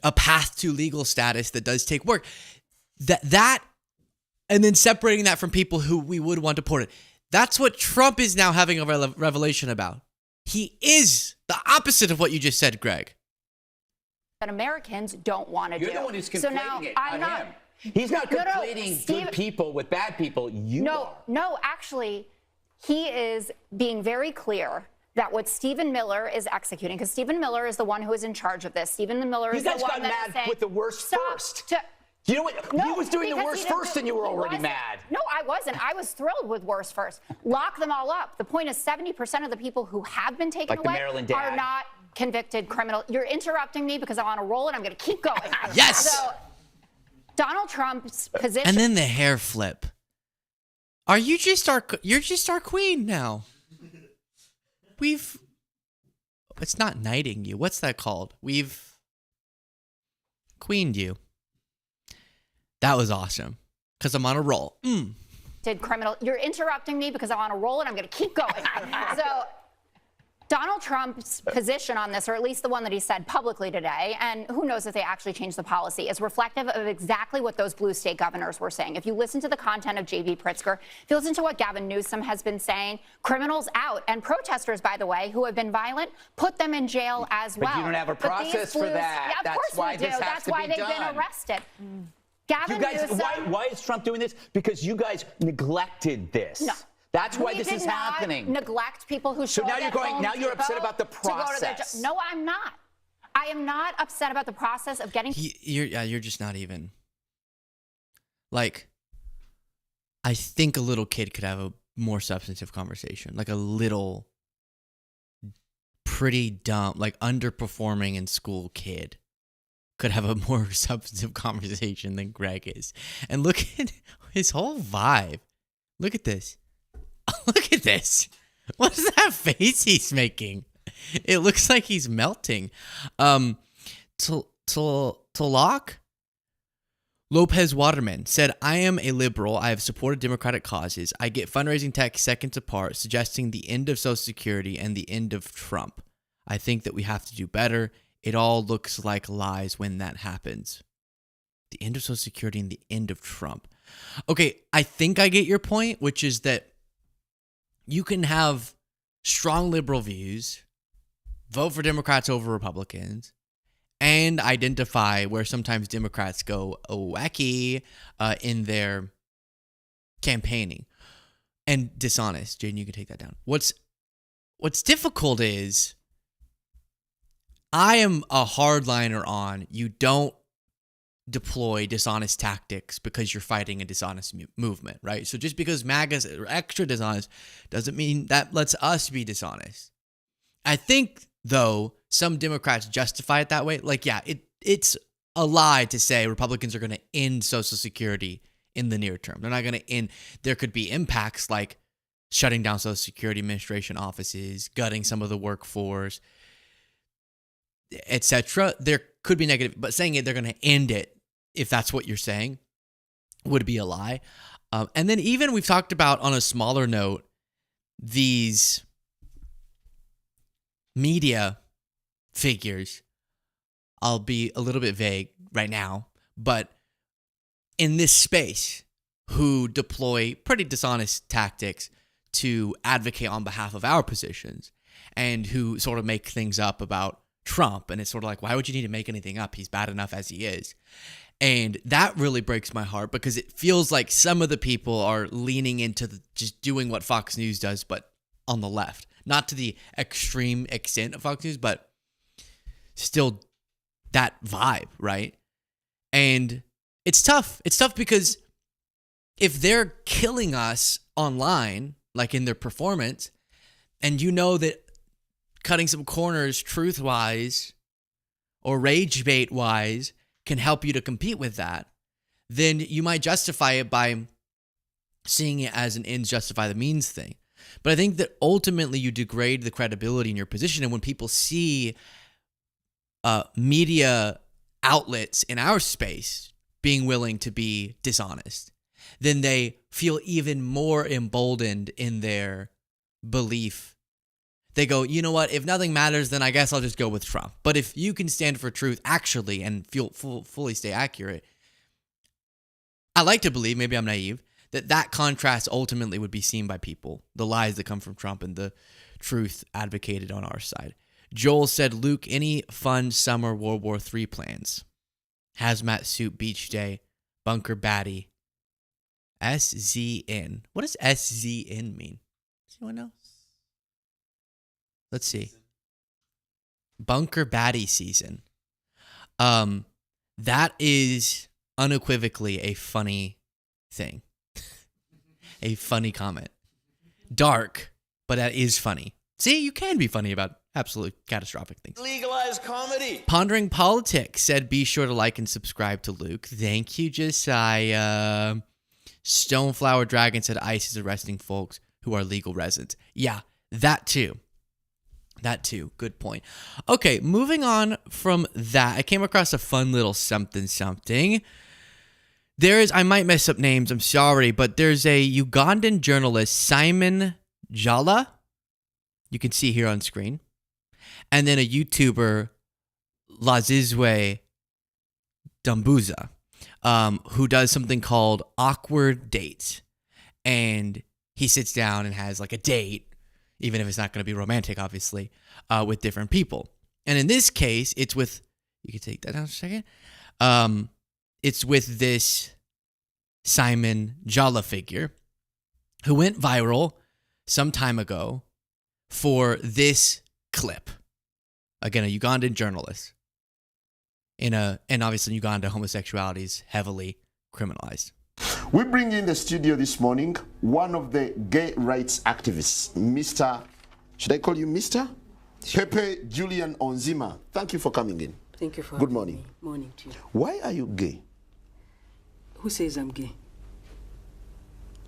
a path to legal status that does take work. That and then separating that from people who we would want deported. That's what Trump is now having a revelation about. He is the opposite of what you just said, Greg. That Americans don't want to do. You're the one who's conflating so now, it, I'm not him. He's not conflating Steve, good people with bad people. No, actually, he is being very clear that what Stephen Miller is executing, because Stephen Miller is the one who is in charge of this. Stephen Miller is the one that is saying... You guys got mad with the worst first. You know what? No, he was doing the worst first and you were already mad. No, I wasn't. I was thrilled with worst first. Lock them all up. The point is 70% of the people who have been taken away are not convicted criminal. You're interrupting me because I'm on a roll and I'm going to keep going. Yes. So Donald Trump's position. And then the hair flip. Are you just you're just our queen now. It's not knighting you. What's that called? We've queened you. That was awesome. Because I'm on a roll. Did criminal. You're interrupting me because I'm on a roll and I'm going to keep going. So Donald Trump's position on this, or at least the one that he said publicly today, and who knows if they actually changed the policy, is reflective of exactly what those blue state governors were saying. If you listen to the content of J.B. Pritzker, if you listen to what Gavin Newsom has been saying, criminals out, and protesters, by the way, who have been violent, put them in jail as well. But you don't have a process for that. Yeah, of course why we do. this has That's to why be they've been done. arrested. Gavin You guys, Newsom. why is Trump doing this? Because you guys neglected this. No. That's why We this did is not happening. Neglect people who So show now up you're at going. Home Now you're upset Depot about the to go to their process. No, I'm not. I am not upset about the process of getting. You're just not even. Like, I think a little kid could have a more substantive conversation. Like a little, pretty dumb, like underperforming in school kid could have a more substantive conversation than Greg is. And look at his whole vibe. Look at this. Look at this. What is that face he's making? It looks like he's melting. Talak Lopez Waterman said, I am a liberal. I have supported democratic causes. I get fundraising texts seconds apart suggesting the end of Social Security and the end of Trump. I think that we have to do better. It all looks like lies when that happens. The end of Social Security and the end of Trump. Okay, I think I get your point, which is that you can have strong liberal views, vote for Democrats over Republicans, and identify where sometimes Democrats go wacky in their campaigning and dishonest. Jaden, you can take that down. What's difficult is I am a hardliner on you don't deploy dishonest tactics because you're fighting a dishonest movement, right? So just because MAGAs are extra dishonest doesn't mean that lets us be dishonest. I think, though, some Democrats justify it that way. Like, yeah, it's a lie to say Republicans are going to end Social Security in the near term. They're not going to end. There could be impacts like shutting down Social Security Administration offices, gutting some of the workforce, etc. There could be negative, but saying it they're going to end it, if that's what you're saying, would be a lie. And then even we've talked about, on a smaller note, these media figures. I'll be a little bit vague right now, but in this space, who deploy pretty dishonest tactics to advocate on behalf of our positions, and who sort of make things up about Trump. And it's sort of like, why would you need to make anything up? He's bad enough as he is. And that really breaks my heart, because it feels like some of the people are leaning into just doing what Fox News does, but on the left. Not to the extreme extent of Fox News, but still that vibe, right? And it's tough. It's tough because if they're killing us online, like in their performance, and you know that cutting some corners truth-wise or rage bait-wise can help you to compete with that, then you might justify it by seeing it as an ends justify the means thing. But I think that ultimately you degrade the credibility in your position, and when people see media outlets in our space being willing to be dishonest, then they feel even more emboldened in their belief. They go, you know what, if nothing matters, then I guess I'll just go with Trump. But if you can stand for truth actually and feel fully stay accurate, I like to believe, maybe I'm naive, that contrast ultimately would be seen by people. The lies that come from Trump and the truth advocated on our side. Joel said, Luke, any fun summer World War III plans? Hazmat suit beach day, bunker baddie, SZN. What does SZN mean? Does anyone know? Let's see. Bunker baddie season. That is unequivocally a funny thing. A funny comment. Dark, but that is funny. See, you can be funny about absolutely catastrophic things. Legalize comedy. Pondering Politics said, be sure to like and subscribe to Luke. Thank you, Josiah. Stoneflower Dragon said, ICE is arresting folks who are legal residents. Yeah, that too. That too. Good point. Okay, moving on from that, I came across a fun little something. I might mess up names, I'm sorry, but there's a Ugandan journalist, Simon Jala, you can see here on screen. And then a YouTuber, Lazizwe Dumbuza, who does something called awkward dates. And he sits down and has like a date, even if it's not going to be romantic, obviously, with different people. And in this case, it's with, you can take that down for a second. It's with this Simon Jala figure who went viral some time ago for this clip. Again, a Ugandan journalist. And obviously in Uganda, homosexuality is heavily criminalized. We bring in the studio this morning one of the gay rights activists, Mr. Should I call you Mr? Sure. Pepe Julian Onzima. Thank you for coming in. Thank you for Good having morning. me. Morning to you. Why are you gay? Who says I'm gay?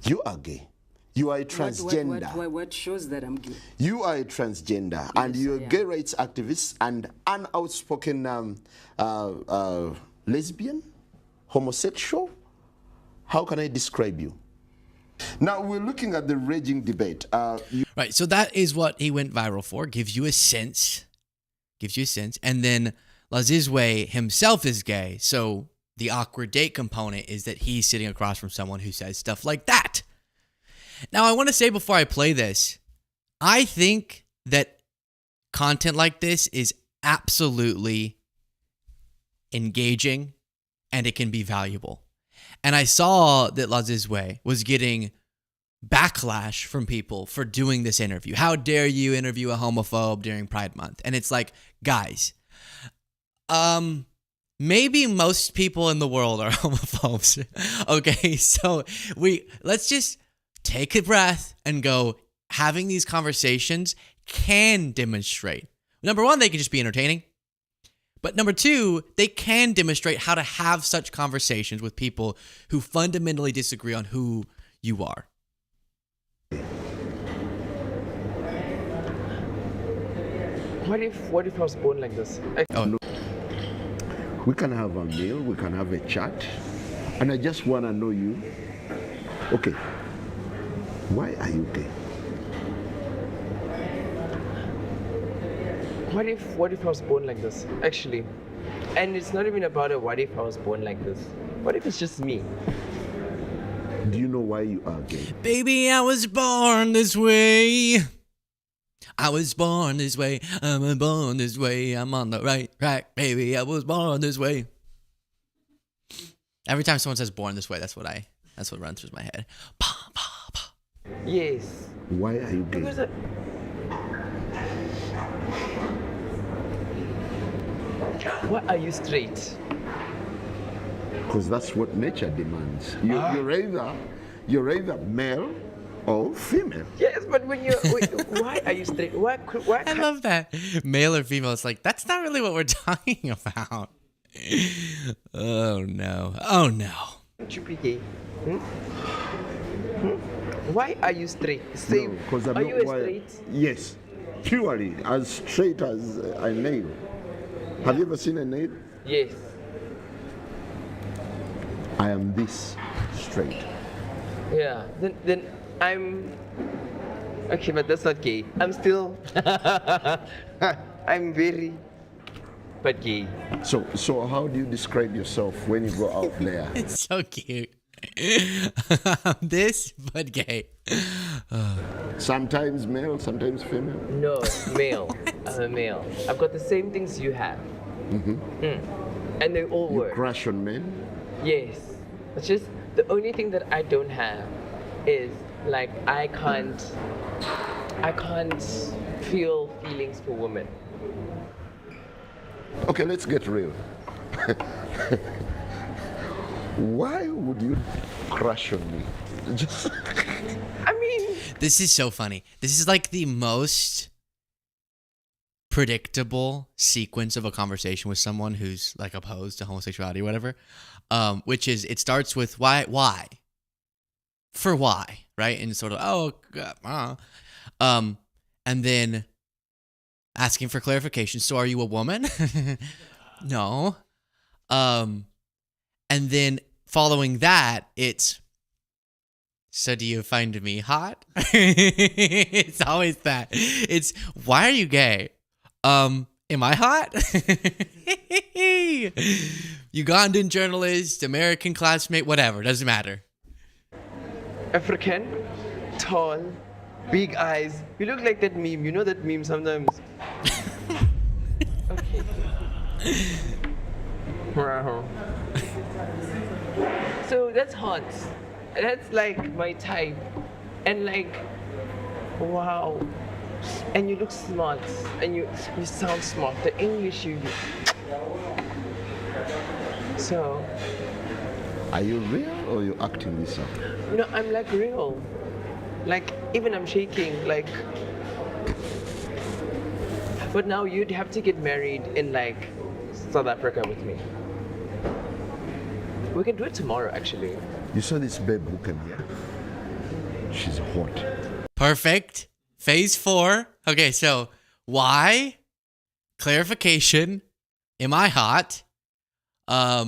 You are gay. You are a transgender. What shows that I'm gay? You are a transgender, yes, and you're a gay rights activist and an outspoken lesbian, homosexual. How can I describe you? Now, we're looking at the raging debate. Right, so that is what he went viral for. Gives you a sense. And then Lazizwe himself is gay, so the awkward date component is that he's sitting across from someone who says stuff like that. Now, I want to say before I play this, I think that content like this is absolutely engaging and it can be valuable. And I saw that Lazizwe was getting backlash from people for doing this interview. How dare you interview a homophobe during Pride Month? And it's like, guys, maybe most people in the world are homophobes. Okay, so let's just take a breath and go, having these conversations can demonstrate. Number one, they can just be entertaining. But number two, they can demonstrate how to have such conversations with people who fundamentally disagree on who you are. What if I was born like this? We can have a meal, we can have a chat, and I just want to know you. Okay, why are you gay? What if I was born like this, actually? And it's not even about a what if I was born like this. What if it's just me? Do you know why you are gay? Baby, I was born this way. I was born this way. I'm born this way. I'm on the right track. Baby, I was born this way. Every time someone says born this way, that's what runs through my head. Yes. Why are you gay? Because why are you straight? Because that's what nature demands. You're either male or female. Yes, but why are you straight? Why I love that. Male or female, it's like, that's not really what we're talking about. Oh no. Should you be gay? Why are you straight? Say, no, are you straight? Yes, purely as straight as a nail. Have you ever seen a nail? Yes. I am this straight. Yeah. Then I'm okay, but that's not gay. I'm still I'm very but gay. So how do you describe yourself when you go out there? It's so cute. This but gay. Sometimes male, sometimes female. No, male. I'm a male. I've got the same things you have. And they all work. You crush on men? Yes. It's just the only thing that I don't have is like I can't feel feelings for women. Okay, let's get real. Why would you crush on me? I mean, this is so funny. This is like the most predictable sequence of a conversation with someone who's like opposed to homosexuality or whatever, which is it starts with why for why, right? And sort of and then asking for clarification. So are you a woman? No. And then following that, it's So do you find me hot? It's always that. It's, why are you gay? Am I hot? Ugandan journalist, American classmate, whatever, doesn't matter. African, tall, big eyes. You look like that meme. You know that meme sometimes. Okay. So that's hot. That's like my type. And like, wow. And you look smart. And you sound smart. The English you use. So. Are you real or you acting this up? No, I'm like real. Like, even I'm shaking, like. But now you'd have to get married in like South Africa with me. We can do it tomorrow, actually. You saw this babe who came here? She's hot. Perfect. Phase 4. Okay, so why? Clarification. Am I hot? But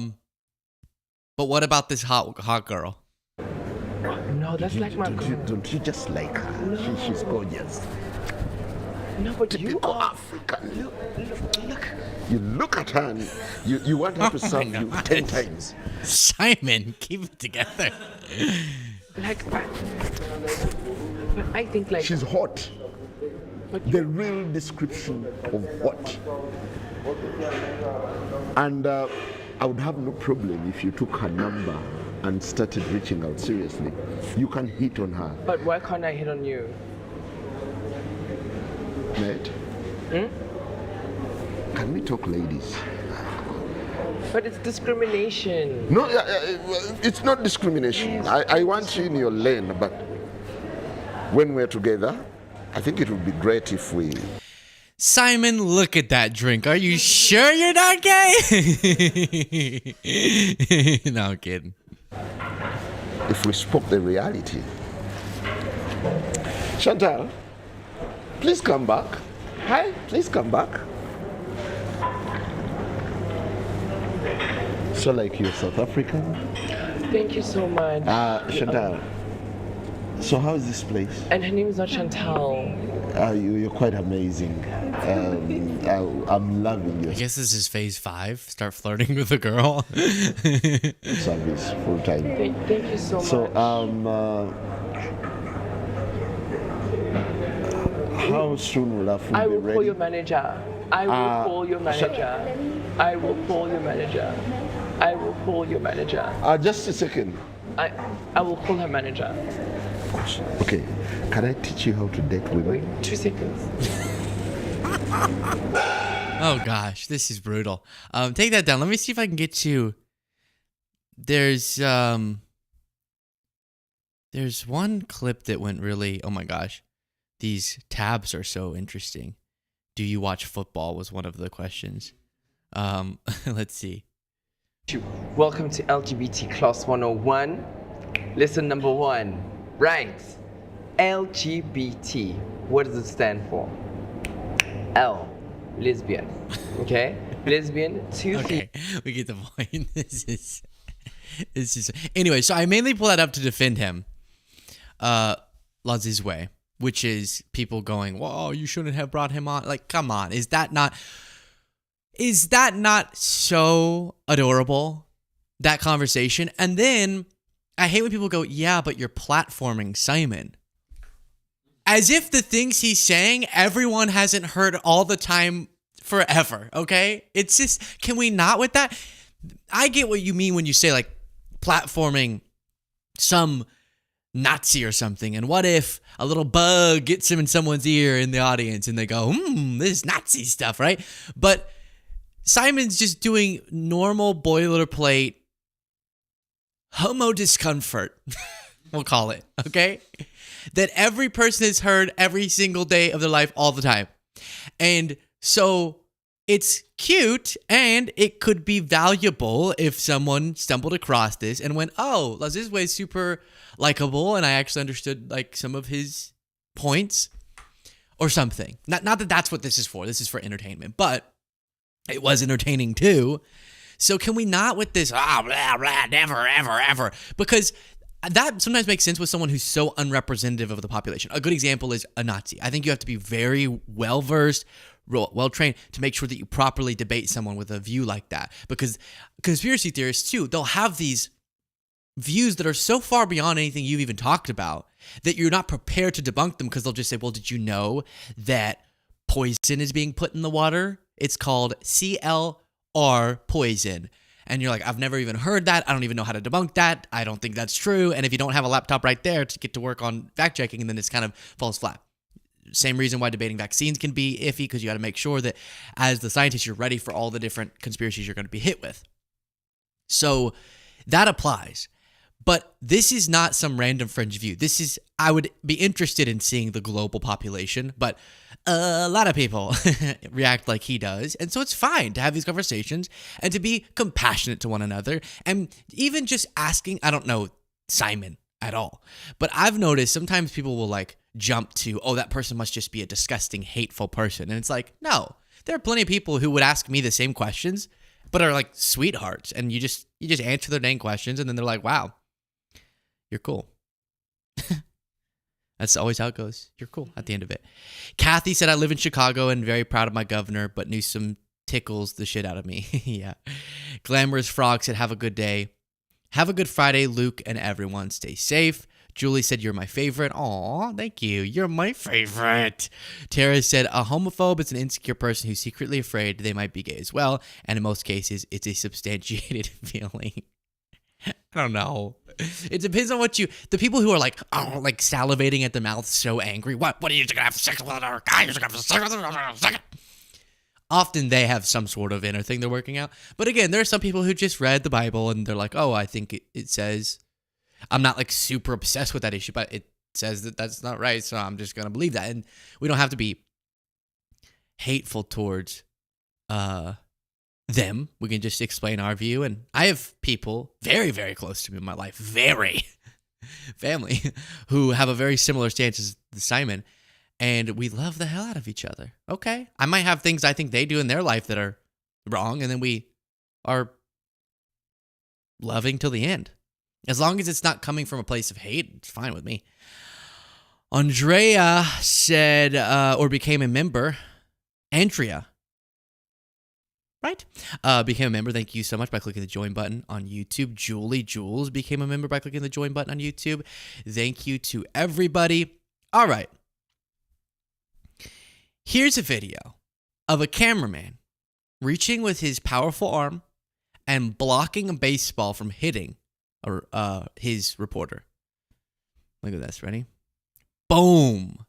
what about this hot girl? No, that's like my girl. Don't you just like her? No. She's gorgeous. No, but Typical you are African. Look. You look at her and you want her to serve you 10 times. Simon, keep it together. Like, but I think like she's hot. The real description of hot. And I would have no problem if you took her number and started reaching out seriously. You can hit on her. But why can't I hit on you? Mate, can we talk ladies? But it's discrimination. No, it's not discrimination. Yes. I want you in your lane, but when we're together, I think it would be great if we... Simon, look at that drink. Are you sure you're not gay? No, I'm kidding. If we spoke the reality. Chantal, please come back. Hi, please come back. So like you're South African? Thank you so much. Chantal, so how is this place? And her name is not Chantal. You're quite amazing. I'm loving you. I guess this is phase 5. Start flirting with a girl. Service full time. Thank you so much. So how soon will our food I be will ready? call your manager. I will call your manager. I will call your manager. I will call your manager. Just a second. I will call her manager. Okay, can I teach you how to date women? Wait, 2 seconds. Oh gosh, this is brutal. Take that down. Let me see if I can get you. There's one clip that went really, oh my gosh. These tabs are so interesting. Do you watch football was one of the questions. Let's see. Welcome to LGBT Class 101. Lesson number 1. Right. LGBT. What does it stand for? L. Lesbian. Okay? Lesbian. 2. Okay, we get the point. This is. Anyway, so I mainly pull that up to defend him. Lazizwe, which is people going, "Whoa, you shouldn't have brought him on." Like, come on, is that not so adorable? That conversation, and then I hate when people go, "Yeah, but you're platforming Simon," as if the things he's saying everyone hasn't heard all the time forever. Okay, it's just, can we not with that? I get what you mean when you say like platforming some Nazi or something, and what if a little bug gets him in someone's ear in the audience and they go, this Nazi stuff, right? But Simon's just doing normal boilerplate homo discomfort, we'll call it, okay? That every person has heard every single day of their life all the time. And so it's cute, and it could be valuable if someone stumbled across this and went, oh, Lazizwe is super likable, and I actually understood like some of his points or something. Not that that's what this is for. This is for entertainment, but it was entertaining too. So can we not with this, blah, blah, never, ever, ever? Because that sometimes makes sense with someone who's so unrepresentative of the population. A good example is a Nazi. I think you have to be very well-versed, well-trained to make sure that you properly debate someone with a view like that. Because conspiracy theorists, too, they'll have these views that are so far beyond anything you've even talked about that you're not prepared to debunk them, because they'll just say, well, did you know that poison is being put in the water? It's called CLR poison. And you're like, I've never even heard that. I don't even know how to debunk that. I don't think that's true. And if you don't have a laptop right there to get to work on fact checking, then it's kind of falls flat. Same reason why debating vaccines can be iffy, because you got to make sure that as the scientist, you're ready for all the different conspiracies you're going to be hit with. So that applies. But this is not some random fringe view. This is, I would be interested in seeing the global population, but a lot of people react like he does. And so it's fine to have these conversations and to be compassionate to one another. And even just asking, I don't know Simon at all, but I've noticed sometimes people will like jump to, oh, that person must just be a disgusting, hateful person. And it's like, no, there are plenty of people who would ask me the same questions, but are like sweethearts. And you just answer their dang questions. And then they're like, wow, you're cool. That's always how it goes. You're cool at the end of it. Kathy said, I live in Chicago and very proud of my governor, but Newsom tickles the shit out of me. Yeah. Glamorous Frog said, have a good day. Have a good Friday, Luke, and everyone. Stay safe. Julie said, you're my favorite. Aw, thank you. You're my favorite. Tara said, a homophobe is an insecure person who's secretly afraid they might be gay as well. And in most cases, it's a substantiated feeling. I don't know. It depends on what the people who are like, oh, like salivating at the mouth, so angry. What are you going to have sex with another guy? You're going to have sex with another second. Often they have some sort of inner thing they're working out. But again, there are some people who just read the Bible and they're like, oh, I think it says, I'm not like super obsessed with that issue, but it says that that's not right. So I'm just going to believe that. And we don't have to be hateful towards, them. We can just explain our view. And I have people very, very close to me in my life, very family, who have a very similar stance as Simon, and we love the hell out of each other. Okay. I might have things I think they do in their life that are wrong, and then we are loving till the end. As long as it's not coming from a place of hate, it's fine with me. Andrea said, or became a member. Andrea. Right? Became a member. Thank you so much by clicking the join button on YouTube. Jules became a member by clicking the join button on YouTube. Thank you to everybody. All right. Here's a video of a cameraman reaching with his powerful arm and blocking a baseball from hitting his reporter. Look at this. Ready? Boom.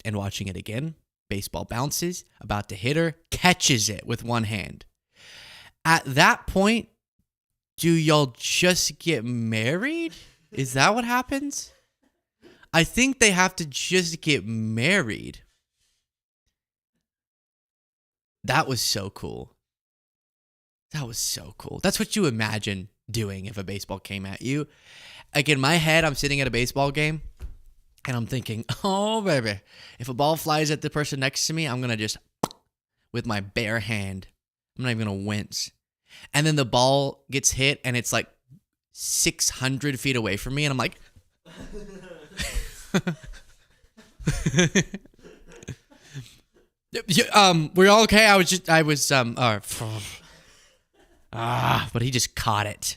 And watching it again. Baseball bounces, about to hit her, catches it with one hand. At that point, do y'all just get married? Is that what happens? I think they have to just get married. That was so cool. That was so cool. That's what you imagine doing if a baseball came at you. Like in my head, I'm sitting at a baseball game. And I'm thinking, oh, baby, if a ball flies at the person next to me, I'm going to just, with my bare hand, I'm not even going to wince. And then the ball gets hit, and it's like 600 feet away from me, and I'm like, we're all okay? But he just caught it.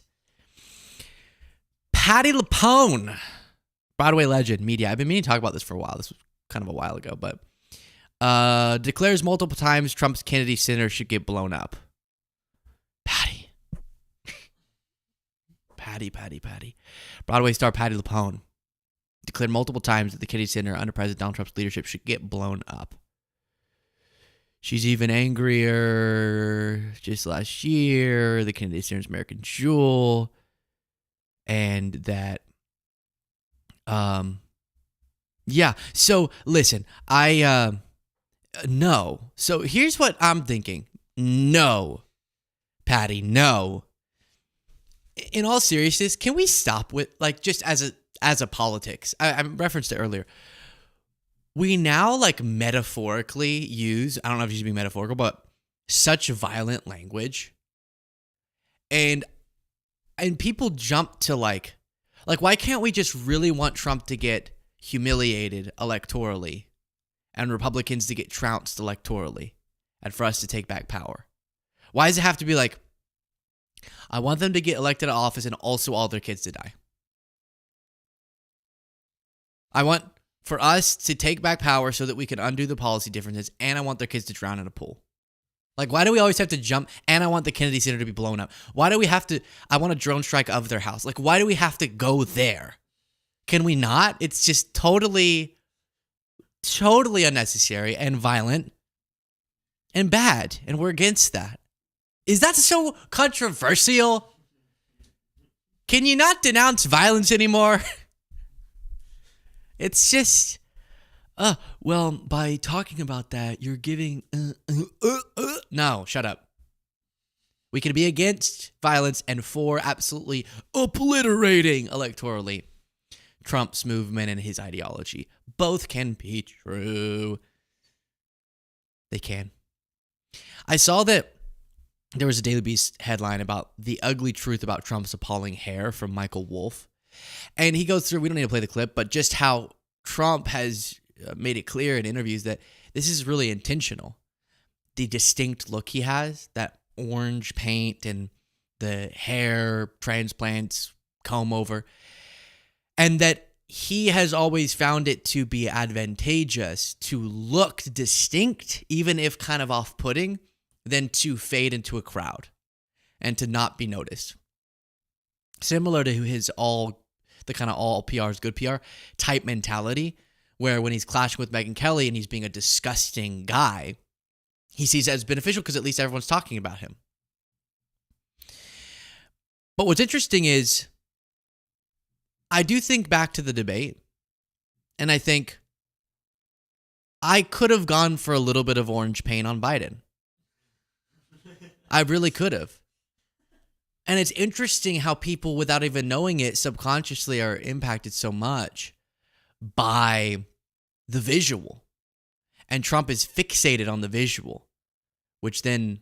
Patti LuPone. Broadway legend, media. I've been meaning to talk about this for a while. This was kind of a while ago, but declares multiple times Trump's Kennedy Center should get blown up. Patti. Broadway star Patti LuPone declared multiple times that the Kennedy Center under President Donald Trump's leadership should get blown up. She's even angrier. Just last year, the Kennedy Center's American Jewel, and that. Yeah. So listen, no. So here's what I'm thinking. No, Patti, no. In all seriousness, can we stop with like just as a politics? I referenced it earlier. We now like metaphorically use, I don't know if you should be metaphorical, but such violent language. And And people jump to like, why can't we just really want Trump to get humiliated electorally and Republicans to get trounced electorally and for us to take back power? Why does it have to be like, I want them to get elected to office and also all their kids to die? I want for us to take back power so that we can undo the policy differences, and I want their kids to drown in a pool. Like, why do we always have to jump? And I want the Kennedy Center to be blown up. Why do we have to? I want a drone strike of their house. Like, why do we have to go there? Can we not? It's just totally unnecessary and violent and bad. And we're against that. Is that so controversial? Can you not denounce violence anymore? It's just, well, by talking about that, you're giving, No, shut up. We can be against violence and for absolutely obliterating electorally Trump's movement and his ideology. Both can be true. They can. I saw that there was a Daily Beast headline about the ugly truth about Trump's appalling hair from Michael Wolff. And he goes through, we don't need to play the clip, but just how Trump has made it clear in interviews that this is really intentional. The distinct look he has, that orange paint and the hair transplants, comb over, and that he has always found it to be advantageous to look distinct, even if kind of off-putting, than to fade into a crowd and to not be noticed. Similar to his the kind of all PR is good PR type mentality, where when he's clashing with Megyn Kelly and he's being a disgusting guy, he sees it as beneficial because at least everyone's talking about him. But what's interesting is I do think back to the debate, and I think I could have gone for a little bit of orange paint on Biden. I really could have. And it's interesting how people, without even knowing it, subconsciously are impacted so much by the visual. And Trump is fixated on the visual, which then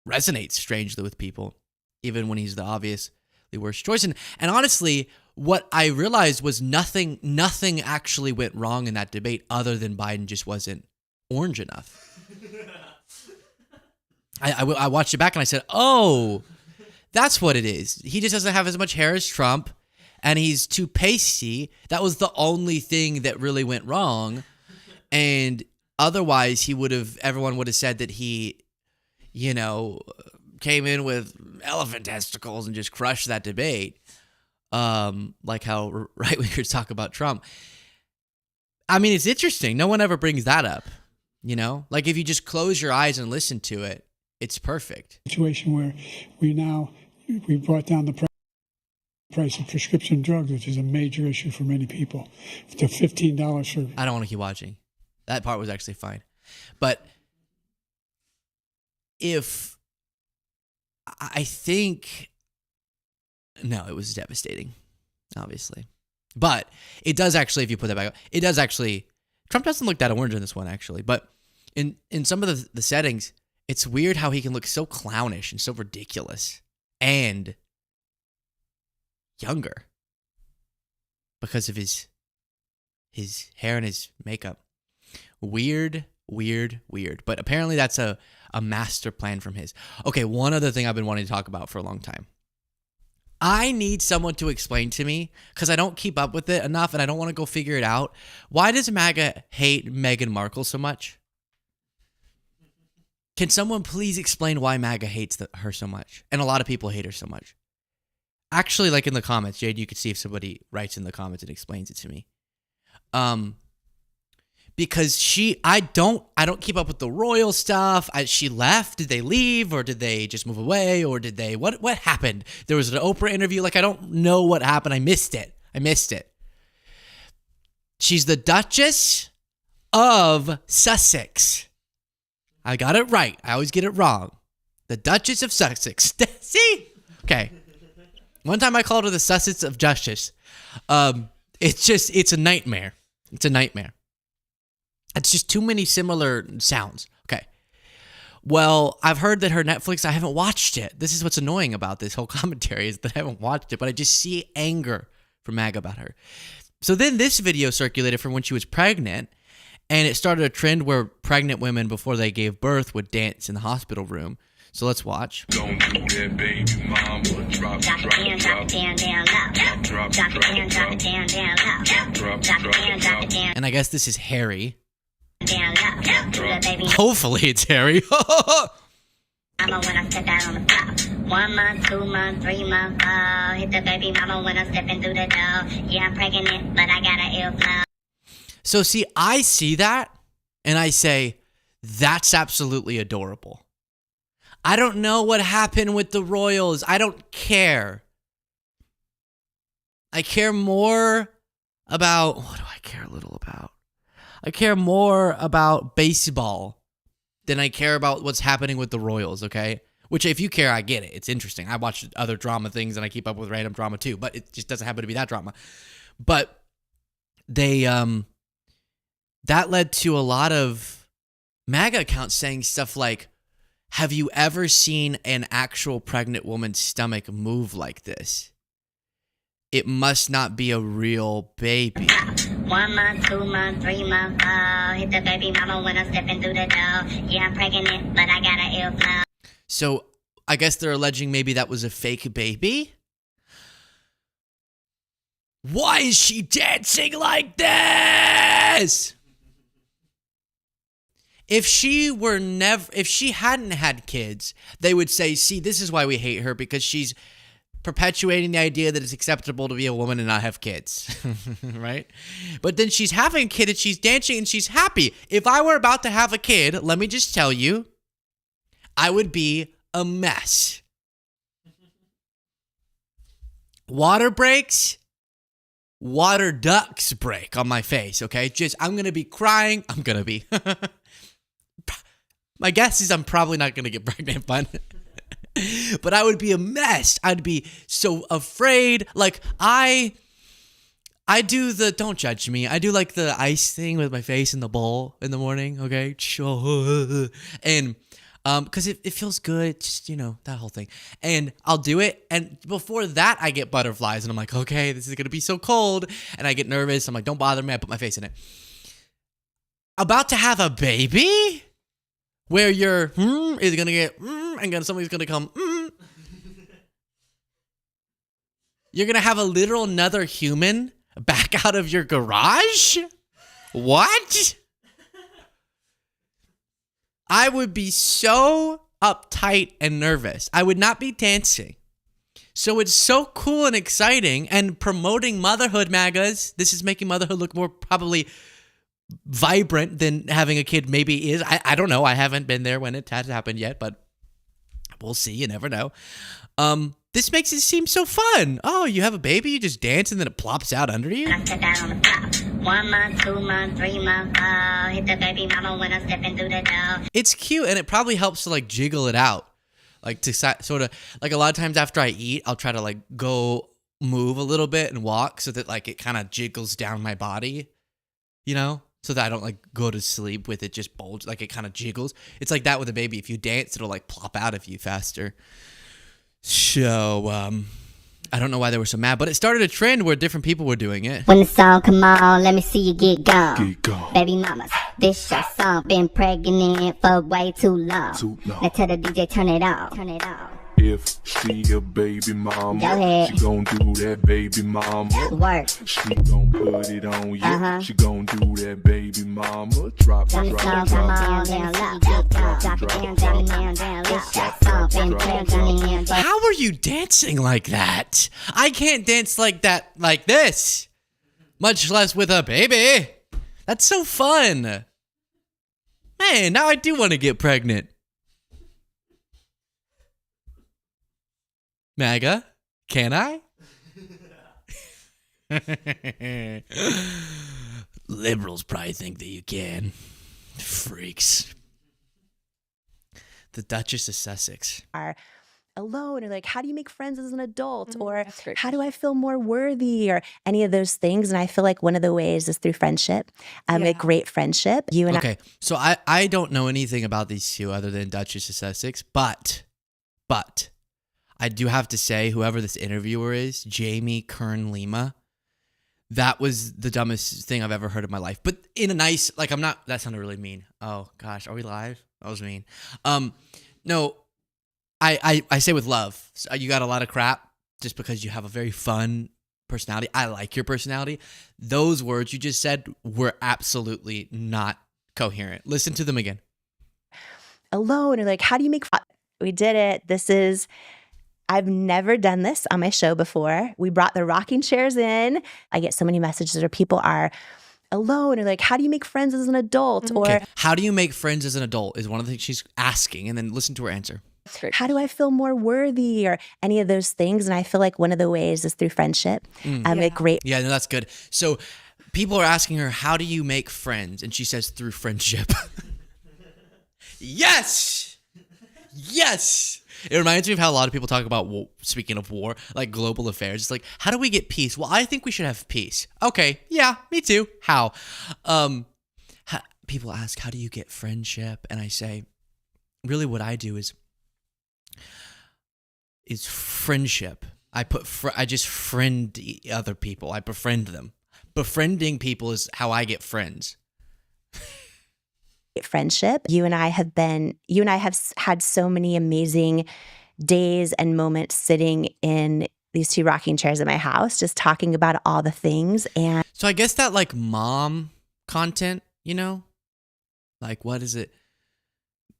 resonates strangely with people, even when he's the obviously worst choice. And honestly, what I realized was nothing actually went wrong in that debate other than Biden just wasn't orange enough. I watched it back and I said, oh, that's what it is. He just doesn't have as much hair as Trump, and he's too pasty. That was the only thing that really went wrong. And otherwise, everyone would have said that he, came in with elephant testicles and just crushed that debate. Like how right-wingers talk about Trump. I mean, it's interesting. No one ever brings that up, Like if you just close your eyes and listen to it, it's perfect. Situation where we brought down the price of prescription drugs, which is a major issue for many people, to $15 for... I don't want to keep watching. That part was actually fine. But if... I think... No, it was devastating, obviously. But it does actually, if you put that back up, it does actually... Trump doesn't look that orange in this one, actually. But in some of the settings, it's weird how he can look so clownish and so ridiculous and younger because of his hair and his makeup. Weird. But apparently that's a master plan from his. Okay, one other thing I've been wanting to talk about for a long time. I need someone to explain to me, because I don't keep up with it enough and I don't want to go figure it out. Why does MAGA hate Meghan Markle so much? Can someone please explain why MAGA hates her so much? And a lot of people hate her so much. Actually, like in the comments, Jade, you could see if somebody writes in the comments and explains it to me. Because I don't keep up with the royal stuff. She left. Did they leave, or did they just move away, or did they what happened? There was an Oprah interview. Like, I don't know what happened. I missed it. She's the Duchess of Sussex. I got it right. I always get it wrong. The Duchess of Sussex. See? Okay. One time I called her the Sussex of Justice. It's a nightmare. It's a nightmare. It's just too many similar sounds. Okay. Well, I've heard that her Netflix, I haven't watched it. This is what's annoying about this whole commentary is that I haven't watched it, but I just see anger from MAGA about her. So then this video circulated from when she was pregnant, and it started a trend where pregnant women, before they gave birth, would dance in the hospital room. So let's watch. Don't do that, baby mama. Drop it down, drop it down low. Drop it down, drop it down low. Drop it down. And I guess this is Harry. Down low. Hopefully it's Harry. Mama when I step out on the floor. 1 month, 2 months, 3 months. Hit the baby mama when I'm stepping through the door. Yeah, I'm pregnant, but I got an ill flow. So see, I see that and I say, that's absolutely adorable. I don't know what happened with the royals. I don't care. I care more about, what do I care a little about? I care more about baseball than I care about what's happening with the royals, okay? Which if you care, I get it. It's interesting. I watch other drama things and I keep up with random drama too, but it just doesn't happen to be that drama. But they, that led to a lot of MAGA accounts saying stuff like, have you ever seen an actual pregnant woman's stomach move like this? It must not be a real baby. 1 month, 2 months, 3 months. Hit the baby mama when I'm stepping through the door. Yeah, I'm pregnant, but I got an ill flow. So I guess they're alleging maybe that was a fake baby. Why is she dancing like this? If she hadn't had kids, they would say, see, this is why we hate her, because she's perpetuating the idea that it's acceptable to be a woman and not have kids, right? But then she's having a kid and she's dancing and she's happy. If I were about to have a kid, let me just tell you, I would be a mess. Water breaks, water ducts break on my face, okay? I'm going to be crying. I'm going to be... My guess is I'm probably not going to get pregnant, but I would be a mess. I'd be so afraid. Like I do the, don't judge me, I do like the ice thing with my face in the bowl in the morning, okay? And because it feels good, just, you know, that whole thing. And I'll do it, and before that I get butterflies, and I'm like, okay, this is going to be so cold, and I get nervous. I'm like, don't bother me. I put my face in it. About to have a baby? Where your is going to get and then somebody's going to come You're going to have a literal another human back out of your garage? What? I would be so uptight and nervous. I would not be dancing. So it's so cool and exciting and promoting motherhood, MAGAs. This is making motherhood look more probably vibrant than having a kid maybe is. I don't know. I haven't been there when it has happened yet, but we'll see. You never know. This makes it seem so fun. Oh, you have a baby, you just dance and then it plops out under you. I step out on the floor. 1 month, 2 months, 3 months. Hit the baby mama when I'm stepping through the door. It's cute and it probably helps to like jiggle it out. Like to sort of like a lot of times after I eat, I'll try to like go move a little bit and walk so that like it kind of jiggles down my body, you know? So that I don't like go to sleep with it just bulge, like it kind of jiggles. It's like that with a baby. If you dance, it'll like plop out of you faster. So, I don't know why they were so mad, but it started a trend where different people were doing it. When the song come on, let me see you get gone. Get gone. Baby mamas, this your song. Been pregnant for way too long. Now tell the DJ turn it off. Turn it off. If she a baby mama, go ahead. She gon' do that baby mama. Work. She gon' put it on you. She gon' do that baby mama. Drop, drop, drop, drop, drop. How are you dancing like that? I can't dance like that, like this. Much less with a baby. That's so fun. Man, now I do want to get pregnant. MAGA, can I? Liberals probably think that you can. Freaks. The Duchess of Sussex. alone, or like, how do you make friends as an adult, or how do I feel more worthy, or any of those things. And I feel like one of the ways is through friendship, a great friendship. You and Okay, so I don't know anything about these two other than Duchess of Sussex, but I do have to say, whoever this interviewer is, Jamie Kern Lima, that was the dumbest thing I've ever heard in my life. But in a nice, like, I'm not, that sounded really mean. Oh gosh, are we live? That was mean. No, I say with love. So you got a lot of crap just because you have a very fun personality. I like your personality. Those words you just said were absolutely not coherent. Listen to them again. alone, or like, how do you make we did it. I've never done this on my show before. We brought the rocking chairs in. I get so many messages where people are alone, or like, how do you make friends as an adult, or how do you make friends as an adult is one of the things she's asking, and then listen to her answer. how do I feel more worthy, or any of those things. And I feel like one of the ways is through friendship. A great. Yeah, no, that's good. So people are asking her, how do you make friends? And she says, through friendship. Yes! Yes! It reminds me of how a lot of people talk about, speaking of war, like global affairs. It's like, how do we get peace? Well, I think we should have peace. Okay, yeah, me too. How? People ask, how do you get friendship? And I say, really what I do is friendship. I just friend other people. I befriend them. Befriending people is how I get friends. Friendship. You and I have had so many amazing days and moments sitting in these two rocking chairs at my house, just talking about all the things. And so I guess that like mom content, like what is it?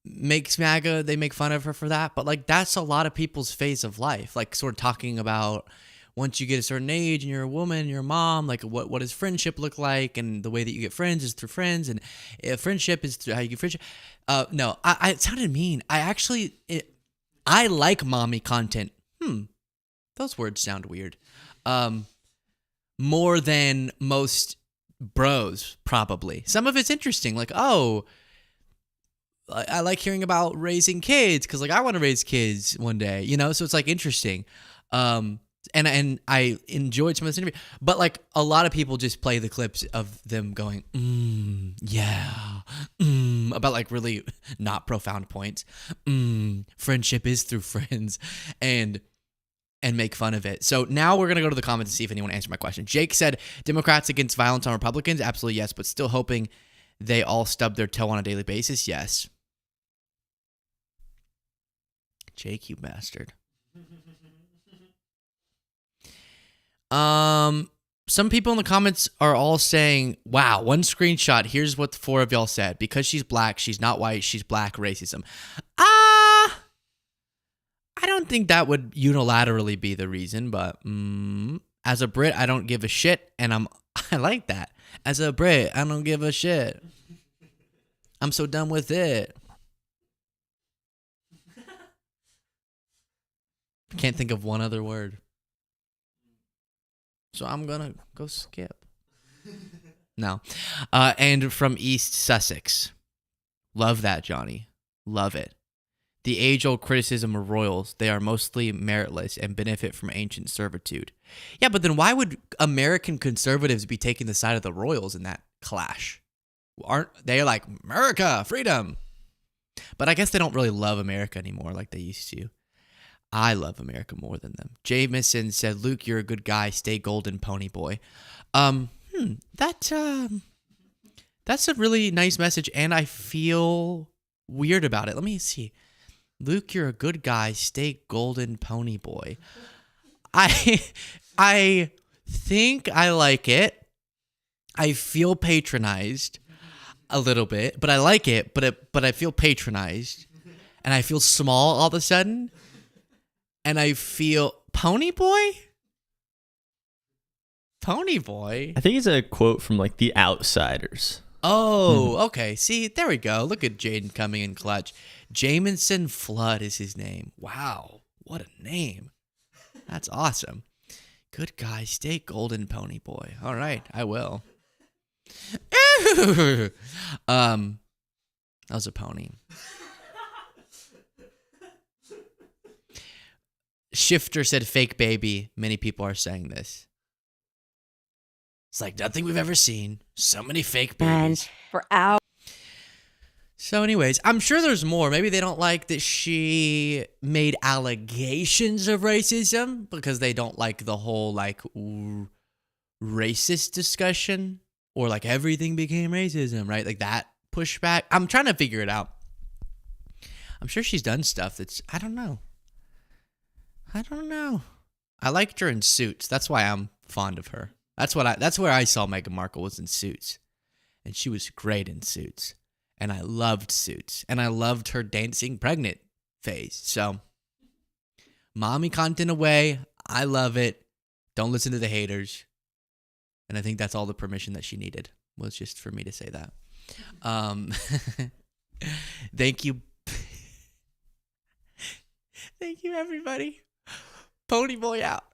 Makes MAGA, they make fun of her for that. But like that's a lot of people's phase of life. Like sort of talking about once you get a certain age and you're a woman, you're a mom, like what does friendship look like? And the way that you get friends is through friends, and friendship is through how you get friendship. No, it sounded mean. I like mommy content. Those words sound weird. More than most bros, probably. Some of it's interesting, like, oh, I like hearing about raising kids because like I want to raise kids one day, so it's like interesting. And I enjoyed some of this interview, but like a lot of people just play the clips of them going, about like really not profound points. Friendship is through friends, and make fun of it. So now we're going to go to the comments and see if anyone answered my question. Jake said, Democrats against violence on Republicans? Absolutely yes, but still hoping they all stub their toe on a daily basis? Yes. Jake, you bastard. Some people in the comments are all saying, wow, one screenshot, here's what the four of y'all said. Because she's black, she's not white, she's black, racism. I don't think that would unilaterally be the reason, but as a Brit, I don't give a shit, and I like that. As a Brit, I don't give a shit. I'm so done with it. Can't think of one other word. So I'm going to go skip. No. And from East Sussex. Love that, Johnny. Love it. The age-old criticism of royals, they are mostly meritless and benefit from ancient servitude. Yeah, but then why would American conservatives be taking the side of the royals in that clash? Aren't they like, America, freedom? But I guess they don't really love America anymore like they used to. I love America more than them. Jameson said, Luke, you're a good guy. Stay golden, pony boy. That's a really nice message, and I feel weird about it. Let me see. Luke, you're a good guy. Stay golden, pony boy. I think I like it. I feel patronized a little bit, but I like it. But I feel patronized, and I feel small all of a sudden. And I feel pony boy? Pony boy? I think it's a quote from like The Outsiders. Oh, okay. See, there we go. Look at Jaden coming in clutch. Jamison Flood is his name. Wow. What a name. That's awesome. Good guy. Stay golden, pony boy. All right. I will. That was a pony. Shifter said fake baby. Many people are saying this. It's like nothing we've ever seen. So many fake babies. And for hours. So anyways, I'm sure there's more. Maybe they don't like that she made allegations of racism because they don't like the whole like racist discussion or like everything became racism, right? Like that pushback. I'm trying to figure it out. I'm sure she's done stuff that's, I don't know. I liked her in Suits. That's why I'm fond of her. That's where I saw Meghan Markle was in Suits. And she was great in Suits. And I loved Suits. And I loved her dancing pregnant phase. So, mommy content away. I love it. Don't listen to the haters. And I think that's all the permission that she needed, was just for me to say that. Thank you. Thank you, everybody. Pony boy out.